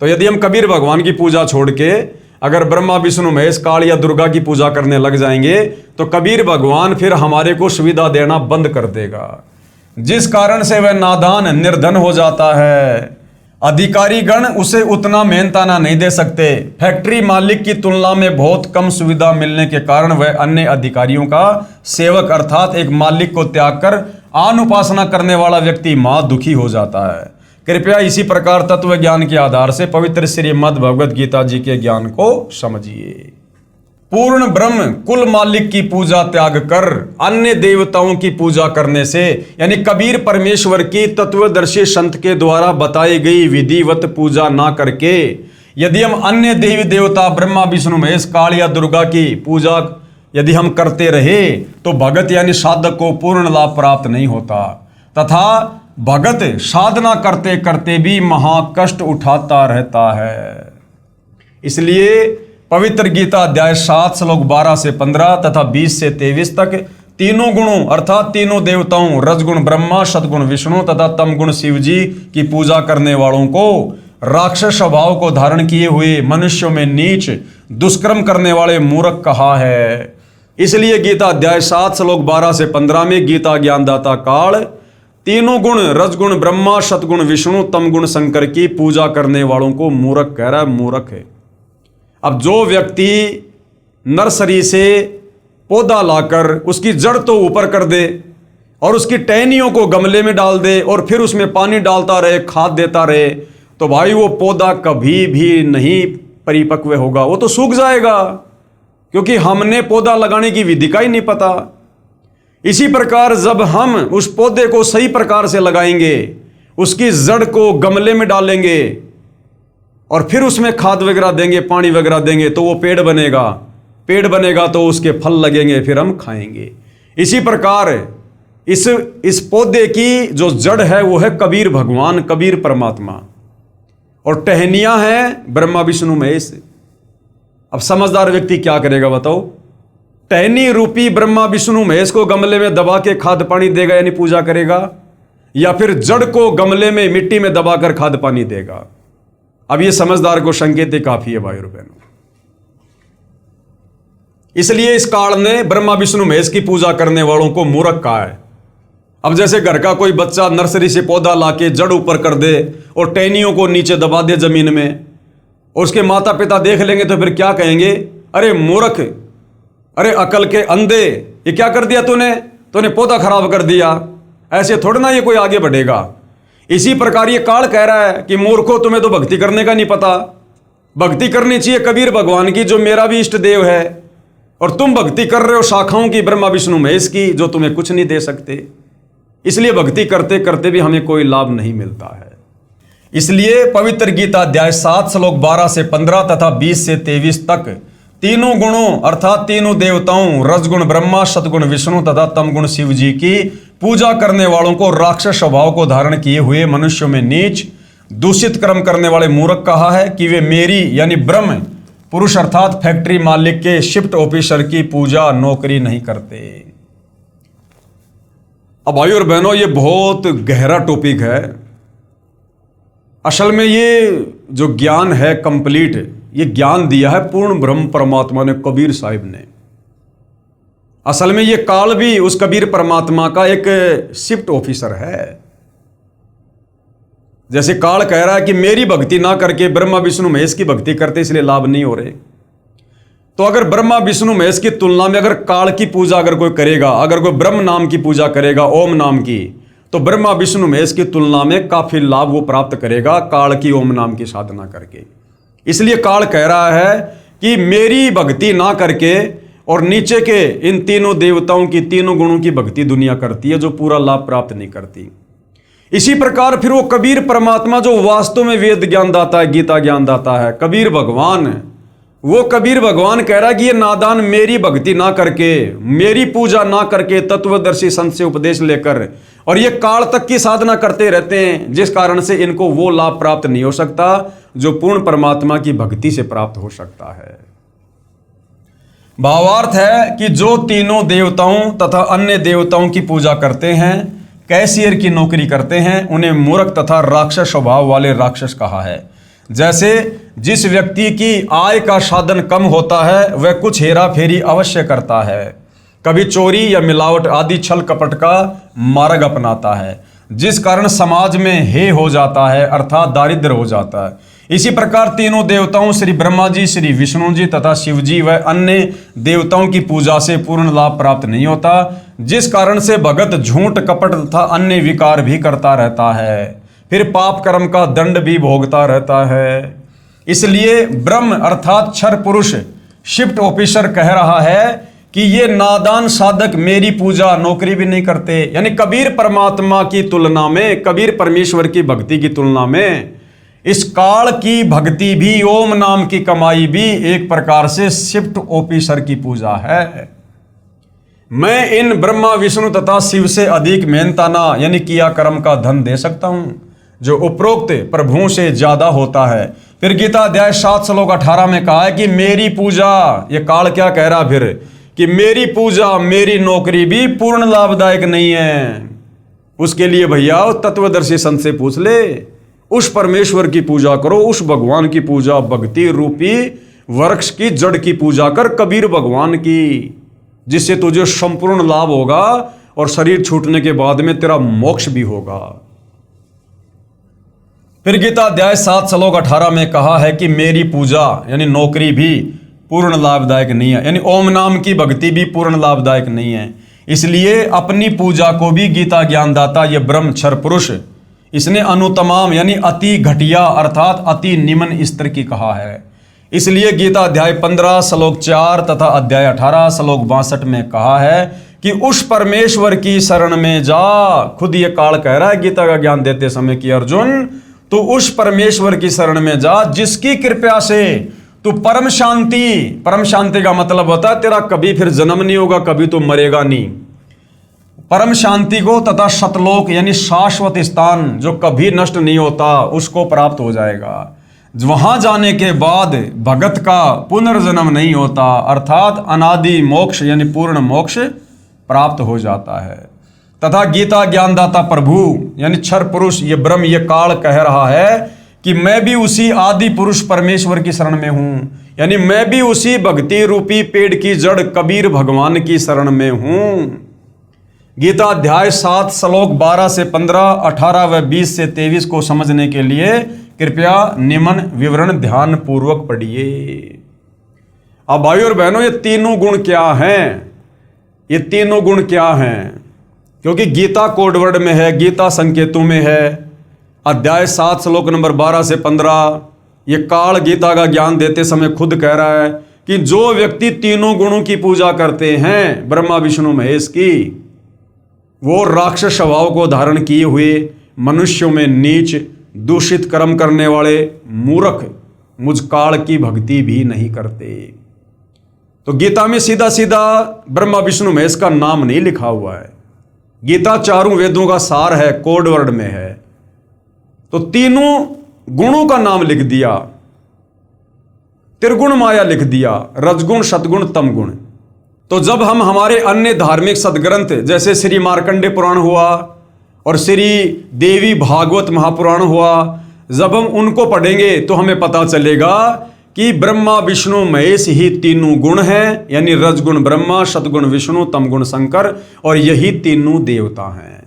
तो यदि हम कबीर भगवान की पूजा छोड़ के अगर ब्रह्मा विष्णु महेश काल या दुर्गा की पूजा करने लग जाएंगे तो कबीर भगवान फिर हमारे को सुविधा देना बंद कर देगा, जिस कारण से वह नादान निर्धन हो जाता है। अधिकारी गण उसे उतना मेहनताना नहीं दे सकते। फैक्ट्री मालिक की तुलना में बहुत कम सुविधा मिलने के कारण वह अन्य अधिकारियों का सेवक अर्थात एक मालिक को त्याग कर आन उपासना करने वाला व्यक्ति मां दुखी हो जाता है। कृपया इसी प्रकार तत्व ज्ञान के आधार से पवित्र श्रीमद् भगवद गीता जी के ज्ञान को समझिए। पूर्ण ब्रह्म कुल मालिक की पूजा त्याग कर अन्य देवताओं की पूजा करने से, यानी कबीर परमेश्वर की तत्वदर्शी संत के द्वारा बताई गई विधिवत पूजा ना करके यदि हम अन्य देवी देवता ब्रह्मा विष्णु महेश काल या दुर्गा की पूजा यदि हम करते रहे तो भगत यानी साधक को पूर्ण लाभ प्राप्त नहीं होता, तथा भगत साधना करते करते भी महाकष्ट उठाता रहता है। इसलिए पवित्र गीता अध्याय 7 श्लोक 12 से 15 तथा 20 से 23 तक तीनों गुणों अर्थात तीनों देवताओं रजगुण ब्रह्मा, सदगुण विष्णु तथा तमगुण शिव जी की पूजा करने वालों को राक्षस स्वभाव को धारण किए हुए मनुष्यों में नीच दुष्कर्म करने वाले मूर्ख कहा है। इसलिए गीता अध्याय 7 श्लोक 12 से 15 में गीता ज्ञानदाता काल तीनों गुण रजगुण ब्रह्मा, सतगुण विष्णु, तमगुण शंकर की पूजा करने वालों को मूर्ख कह रहा है, मूर्ख है। अब जो व्यक्ति नर्सरी से पौधा लाकर उसकी जड़ तो ऊपर कर दे और उसकी टहनियों को गमले में डाल दे और फिर उसमें पानी डालता रहे, खाद देता रहे, तो भाई वो पौधा कभी भी नहीं परिपक्व होगा, वो तो सूख जाएगा, क्योंकि हमने पौधा लगाने की विधि का ही नहीं पता। इसी प्रकार जब हम उस पौधे को सही प्रकार से लगाएंगे, उसकी जड़ को गमले में डालेंगे और फिर उसमें खाद वगैरह देंगे, पानी वगैरह देंगे, तो वो पेड़ बनेगा। पेड़ बनेगा तो उसके फल लगेंगे, फिर हम खाएंगे। इसी प्रकार इस पौधे की जो जड़ है वो है कबीर भगवान, कबीर परमात्मा, और टहनियां हैं ब्रह्मा विष्णु महेश। अब समझदार व्यक्ति क्या करेगा बताओ? टहनी रूपी ब्रह्मा विष्णु महेश को गमले में दबा के खाद पानी देगा यानी पूजा करेगा, या फिर जड़ को गमले में मिट्टी में दबाकर खाद पानी देगा? अब ये समझदार को संकेत काफी है भाई और बहनों। इसलिए इस काल ने ब्रह्मा विष्णु महेश की पूजा करने वालों को मूर्ख कहा है। अब जैसे घर का कोई बच्चा नर्सरी से पौधा लाके जड़ ऊपर कर दे और टहनियों को नीचे दबा दे जमीन में, और उसके माता पिता देख लेंगे तो फिर क्या कहेंगे? अरे मूर्ख, अरे अकल के अंधे, ये क्या कर दिया तूने पौधा खराब कर दिया। ऐसे थोड़ा ना ये कोई आगे बढ़ेगा। इसी प्रकार ये काल कह रहा है कि मूर्खों, तुम्हें तो भक्ति करने का नहीं पता। भक्ति करनी चाहिए कबीर भगवान की, जो मेरा भी इष्ट देव है, और तुम भक्ति कर रहे हो शाखाओं की ब्रह्मा विष्णु महेश की, जो तुम्हें कुछ नहीं दे सकते। इसलिए भक्ति करते करते भी हमें कोई लाभ नहीं मिलता है। इसलिए पवित्र गीता अध्याय 7 श्लोक 12 से 15 तथा 20 से 23 तक तीनों गुणों अर्थात तीनों देवताओं रजगुण ब्रह्मा, सतगुण विष्णु तथा तमगुण शिव जी की पूजा करने वालों को राक्षस स्वभाव को धारण किए हुए मनुष्यों में नीच दूषित कर्म करने वाले मूर्ख कहा है कि वे मेरी यानी ब्रह्म पुरुष अर्थात फैक्ट्री मालिक के शिफ्ट ऑफिसर की पूजा नौकरी नहीं करते। अब भाई और बहनों, ये बहुत गहरा टॉपिक है। असल में ये जो ज्ञान है कंप्लीट, ये ज्ञान दिया है पूर्ण ब्रह्म परमात्मा ने, कबीर साहिब ने। असल में ये काल भी उस कबीर परमात्मा का एक शिफ्ट ऑफिसर है। जैसे काल कह रहा है कि मेरी भक्ति ना करके ब्रह्मा विष्णु महेश की भक्ति करते इसलिए लाभ नहीं हो रहे, तो अगर ब्रह्मा विष्णु महेश की तुलना में अगर काल की पूजा अगर कोई करेगा, अगर कोई ब्रह्म नाम की पूजा करेगा, ओम नाम की, तो ब्रह्मा विष्णु महेश की तुलना में काफी लाभ वो प्राप्त करेगा काल की ओम नाम की साधना करके। इसलिए काल कह रहा है कि मेरी भक्ति ना करके और नीचे के इन तीनों देवताओं की तीनों गुणों की भक्ति दुनिया करती है, जो पूरा लाभ प्राप्त नहीं करती। इसी प्रकार फिर वो कबीर परमात्मा जो वास्तव में वेद ज्ञान दाता है, गीता ज्ञान दाता है, कबीर भगवान, वो कबीर भगवान कह रहा है कि ये नादान मेरी भक्ति ना करके, मेरी पूजा ना करके तत्वदर्शी संत से उपदेश लेकर और ये काल तक की साधना करते रहते हैं, जिस कारण से इनको वो लाभ प्राप्त नहीं हो सकता जो पूर्ण परमात्मा की भक्ति से प्राप्त हो सकता है। भावार्थ है कि जो तीनों देवताओं तथा अन्य देवताओं की पूजा करते हैं, कैशियर की नौकरी करते हैं, उन्हें मूर्ख तथा राक्षस स्वभाव वाले राक्षस कहा है। जैसे जिस व्यक्ति की आय का साधन कम होता है वह कुछ हेरा फेरी अवश्य करता है, कभी चोरी या मिलावट आदि छल कपट का मार्ग अपनाता है, जिस कारण समाज में हे हो जाता है अर्थात दारिद्र हो जाता है। इसी प्रकार तीनों देवताओं श्री ब्रह्मा जी, श्री विष्णु जी तथा शिव जी व अन्य देवताओं की पूजा से पूर्ण लाभ प्राप्त नहीं होता, जिस कारण से भगत झूठ कपट तथा अन्य विकार भी करता रहता है, फिर पाप कर्म का दंड भी भोगता रहता है। इसलिए ब्रह्म अर्थात क्षर पुरुष शिफ्ट ऑफिसर कह रहा है कि ये नादान साधक मेरी पूजा नौकरी भी नहीं करते। यानी कबीर परमात्मा की तुलना में, कबीर परमेश्वर की भक्ति की तुलना में इस काल की भक्ति भी, ओम नाम की कमाई भी एक प्रकार से शिफ्ट ऑफिसर की पूजा है। मैं इन ब्रह्मा विष्णु तथा शिव से अधिक मेहनताना यानी किया कर्म का धन दे सकता हूं जो उपरोक्त प्रभुओं से ज्यादा होता है। फिर गीता अध्याय 7 श्लोक 18 में कहा है कि मेरी पूजा, ये काल क्या कह रहा फिर कि मेरी पूजा मेरी नौकरी भी पूर्ण लाभदायक नहीं है। उसके लिए भैया तत्वदर्शी संत से पूछ ले, उस परमेश्वर की पूजा करो, उस भगवान की पूजा, भक्ति रूपी वृक्ष की जड़ की पूजा कर, कबीर भगवान की, जिससे तुझे संपूर्ण लाभ होगा और शरीर छूटने के बाद में तेरा मोक्ष भी होगा। फिर गीता अध्याय 7 श्लोक 18 में कहा है कि मेरी पूजा यानी नौकरी भी पूर्ण लाभदायक नहीं है, यानी ओम नाम की भक्ति भी पूर्ण लाभदायक नहीं है। इसलिए अपनी पूजा को भी गीता ज्ञानदाता ये ब्रह्म क्षर पुरुष इसने अनुतमाम यानी अति घटिया अर्थात अति निम्न स्तर की कहा है। इसलिए गीता अध्याय 15 श्लोक 4 तथा अध्याय 18 श्लोक 62 में कहा है कि उस परमेश्वर की शरण में जा। खुद ये काल कह रहा है गीता का ज्ञान देते समय कि अर्जुन तू उस परमेश्वर की शरण में जा जिसकी कृपा से तू परम शांति का मतलब होता है तेरा कभी फिर जन्म नहीं होगा, कभी तो मरेगा नहीं। परम शांति को तथा सतलोक यानी शाश्वत स्थान जो कभी नष्ट नहीं होता उसको प्राप्त हो जाएगा। वहां जाने के बाद भगत का पुनर्जन्म नहीं होता अर्थात अनादि मोक्ष यानी पूर्ण मोक्ष प्राप्त हो जाता है। तथा गीता ज्ञानदाता प्रभु यानी क्षर पुरुष ये ब्रह्म ये काल कह रहा है कि मैं भी उसी आदि पुरुष परमेश्वर की शरण में हूं, यानी मैं भी उसी भक्ति रूपी पेड़ की जड़ कबीर भगवान की शरण में हूं। गीता अध्याय 7 श्लोक 12 से 15, 18 व 20 से 23 को समझने के लिए कृपया निम्न विवरण ध्यान पूर्वक पढ़िए। अब भाइयों और बहनों ये तीनों गुण क्या हैं? ये तीनों गुण क्या हैं? क्योंकि गीता कोडवर्ड में है, गीता संकेतों में है। अध्याय 7 श्लोक नंबर 12 से 15 ये काल गीता का ज्ञान देते समय खुद कह रहा है कि जो व्यक्ति तीनों गुणों की पूजा करते हैं ब्रह्मा विष्णु महेश की, वो राक्षस स्वभाव को धारण किए हुए मनुष्यों में नीच दूषित कर्म करने वाले मूर्ख मुझ काल की भक्ति भी नहीं करते। तो गीता में सीधा सीधा ब्रह्मा विष्णु महेश का नाम नहीं लिखा हुआ है। गीता चारों वेदों का सार है, कोड वर्ड में है। तो तीनों गुणों का नाम लिख दिया, त्रिगुण माया लिख दिया, रजगुण सतगुण तम गुण। तो जब हम हमारे अन्य धार्मिक सदग्रंथ जैसे श्री मार्कंडे पुराण हुआ और श्री देवी भागवत महापुराण हुआ, जब हम उनको पढ़ेंगे तो हमें पता चलेगा कि ब्रह्मा विष्णु महेश ही तीनों गुण हैं, यानी रजगुण ब्रह्मा, सतगुण विष्णु, तमगुण शंकर, और यही तीनों देवता हैं।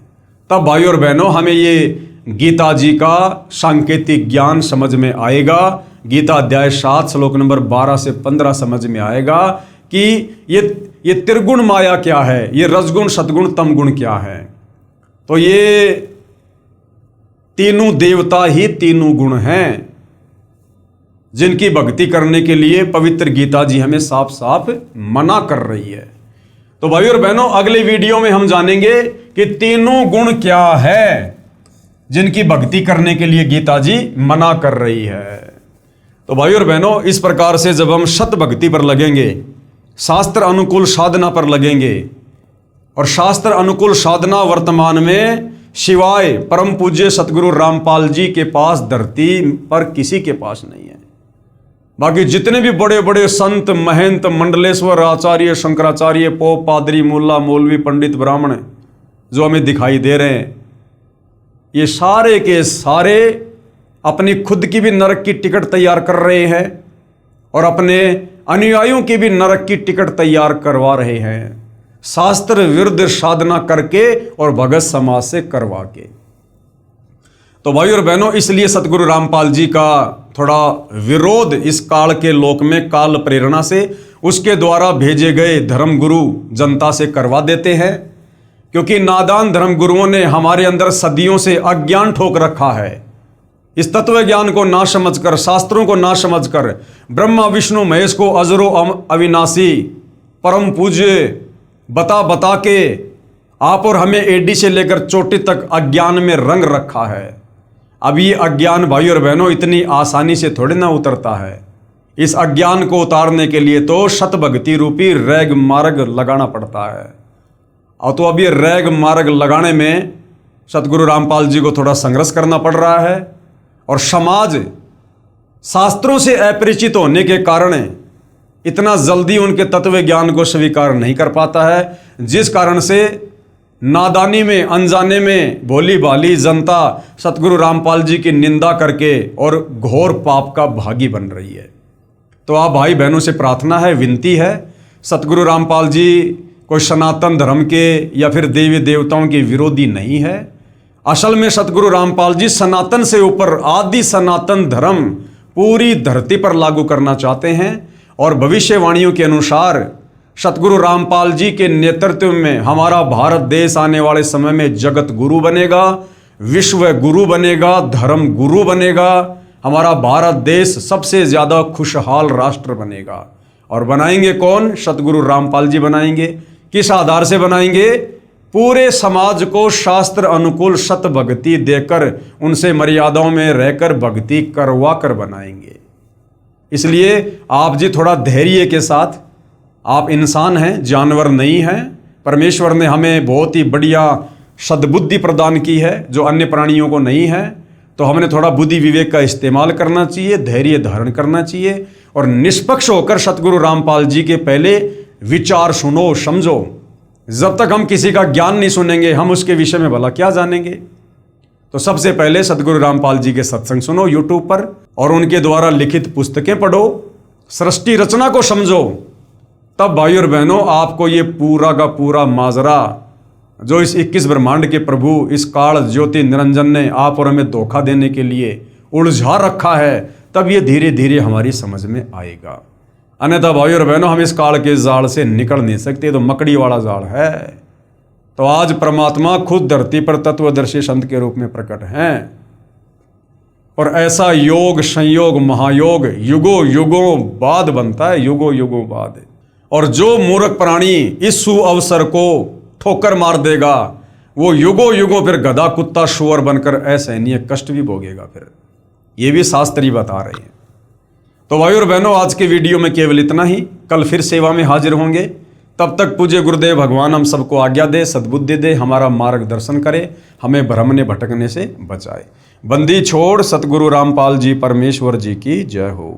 तब भाइयों और बहनों हमें ये गीता जी का सांकेतिक ज्ञान समझ में आएगा। गीता अध्याय 7 श्लोक नंबर 12 से 15 समझ में आएगा कि ये त्रिगुण माया क्या है, ये रजगुण सतगुण तमगुण क्या है। तो ये तीनों देवता ही तीनों गुण हैं जिनकी भक्ति करने के लिए पवित्र गीता जी हमें साफ साफ मना कर रही है। तो भाइयों और बहनों अगले वीडियो में हम जानेंगे कि तीनों गुण क्या है जिनकी भक्ति करने के लिए गीता जी मना कर रही है। तो भाइयों और बहनों इस प्रकार से जब हम सत भक्ति पर लगेंगे, शास्त्र अनुकूल साधना पर लगेंगे, और शास्त्र अनुकूल साधना वर्तमान में शिवाय परम पूज्य सतगुरु रामपाल जी के पास धरती पर किसी के पास नहीं है। बाकी जितने भी बड़े बड़े संत महंत मंडलेश्वर आचार्य शंकराचार्य पोप पादरी मुल्ला मौलवी पंडित ब्राह्मण जो हमें दिखाई दे रहे हैं, ये सारे के सारे अपनी खुद की भी नरक की टिकट तैयार कर रहे हैं और अपने अनुयायियों की भी नरक की टिकट तैयार करवा रहे हैं, शास्त्र विरुद्ध साधना करके और भगत समाज से करवा के। तो भाई और बहनों, इसलिए सतगुरु रामपाल जी का थोड़ा विरोध इस काल के लोक में काल प्रेरणा से उसके द्वारा भेजे गए धर्मगुरु जनता से करवा देते हैं, क्योंकि नादान धर्मगुरुओं ने हमारे अंदर सदियों से अज्ञान ठोक रखा है। इस तत्व ज्ञान को ना समझकर, शास्त्रों को ना समझकर, ब्रह्मा विष्णु महेश को अजरो अविनाशी परम पूज्य बता बता के आप और हमें एडी से लेकर चोटी तक अज्ञान में रंग रखा है। अब ये अज्ञान भाई और बहनों इतनी आसानी से थोड़ी ना उतरता है। इस अज्ञान को उतारने के लिए तो शतभक्ति रूपी रैग मार्ग लगाना पड़ता है। और तो अब ये रैग मार्ग लगाने में सतगुरु रामपाल जी को थोड़ा संघर्ष करना पड़ रहा है और समाज शास्त्रों से अपरिचित होने के कारण इतना जल्दी उनके तत्व ज्ञान को स्वीकार नहीं कर पाता है, जिस कारण से नादानी में, अनजाने में भोली भाली जनता सतगुरु रामपाल जी की निंदा करके और घोर पाप का भागी बन रही है। तो आप भाई बहनों से प्रार्थना है, विनती है, सतगुरु रामपाल जी कोई सनातन धर्म के या फिर देवी देवताओं के विरोधी नहीं है। असल में सतगुरु रामपाल जी सनातन से ऊपर आदि सनातन धर्म पूरी धरती पर लागू करना चाहते हैं और भविष्यवाणियों के अनुसार सतगुरु रामपाल जी के नेतृत्व में हमारा भारत देश आने वाले समय में जगत गुरु बनेगा, विश्व गुरु बनेगा, धर्म गुरु बनेगा। हमारा भारत देश सबसे ज़्यादा खुशहाल राष्ट्र बनेगा। और बनाएंगे कौन? सतगुरु रामपाल जी बनाएंगे। किस आधार से बनाएंगे? पूरे समाज को शास्त्र अनुकूल सत भक्ति देकर, उनसे मर्यादाओं में रहकर भक्ति करवा कर बनाएंगे। इसलिए आप जी थोड़ा धैर्य के साथ, आप इंसान हैं, जानवर नहीं हैं। परमेश्वर ने हमें बहुत ही बढ़िया सद्बुद्धि प्रदान की है जो अन्य प्राणियों को नहीं है। तो हमने थोड़ा बुद्धि विवेक का इस्तेमाल करना चाहिए, धैर्य धारण करना चाहिए और निष्पक्ष होकर सतगुरु रामपाल जी के पहले विचार सुनो, समझो। जब तक हम किसी का ज्ञान नहीं सुनेंगे, हम उसके विषय में भला क्या जानेंगे। तो सबसे पहले सतगुरु रामपाल जी के सत्संग सुनो यूट्यूब पर और उनके द्वारा लिखित पुस्तकें पढ़ो, सृष्टि रचना को समझो। तब भाई और बहनों, आपको ये पूरा का पूरा माजरा जो इस 21 ब्रह्मांड के प्रभु, इस काल ज्योति निरंजन ने आप और हमें धोखा देने के लिए उलझा रखा है, तब ये धीरे धीरे हमारी समझ में आएगा। अन्यथा भाई और बहनों, हम इस काल के जाल से निकल नहीं सकते, तो मकड़ी वाला जाल है। तो आज परमात्मा खुद धरती पर तत्वदर्शी संत के रूप में प्रकट हैं और ऐसा योग, संयोग, महायोग युगों युगों बाद बनता है, युगों युगों बाद। और जो मूर्ख प्राणी इस सुअवसर को ठोकर मार देगा, वो युगों युगों फिर गधा, कुत्ता, शुअर बनकर असहनीय कष्ट भी भोगेगा। फिर ये भी शास्त्री बता रहे हैं। तो भाई और बहनों, आज के वीडियो में केवल इतना ही। कल फिर सेवा में हाजिर होंगे। तब तक पूज्य गुरुदेव भगवान हम सबको आज्ञा दे, सद्बुद्धि दे, हमारा मार्गदर्शन करे, हमें भ्रमने भटकने से बचाए। बंदी छोड़ सतगुरु रामपाल जी परमेश्वर जी की जय हो।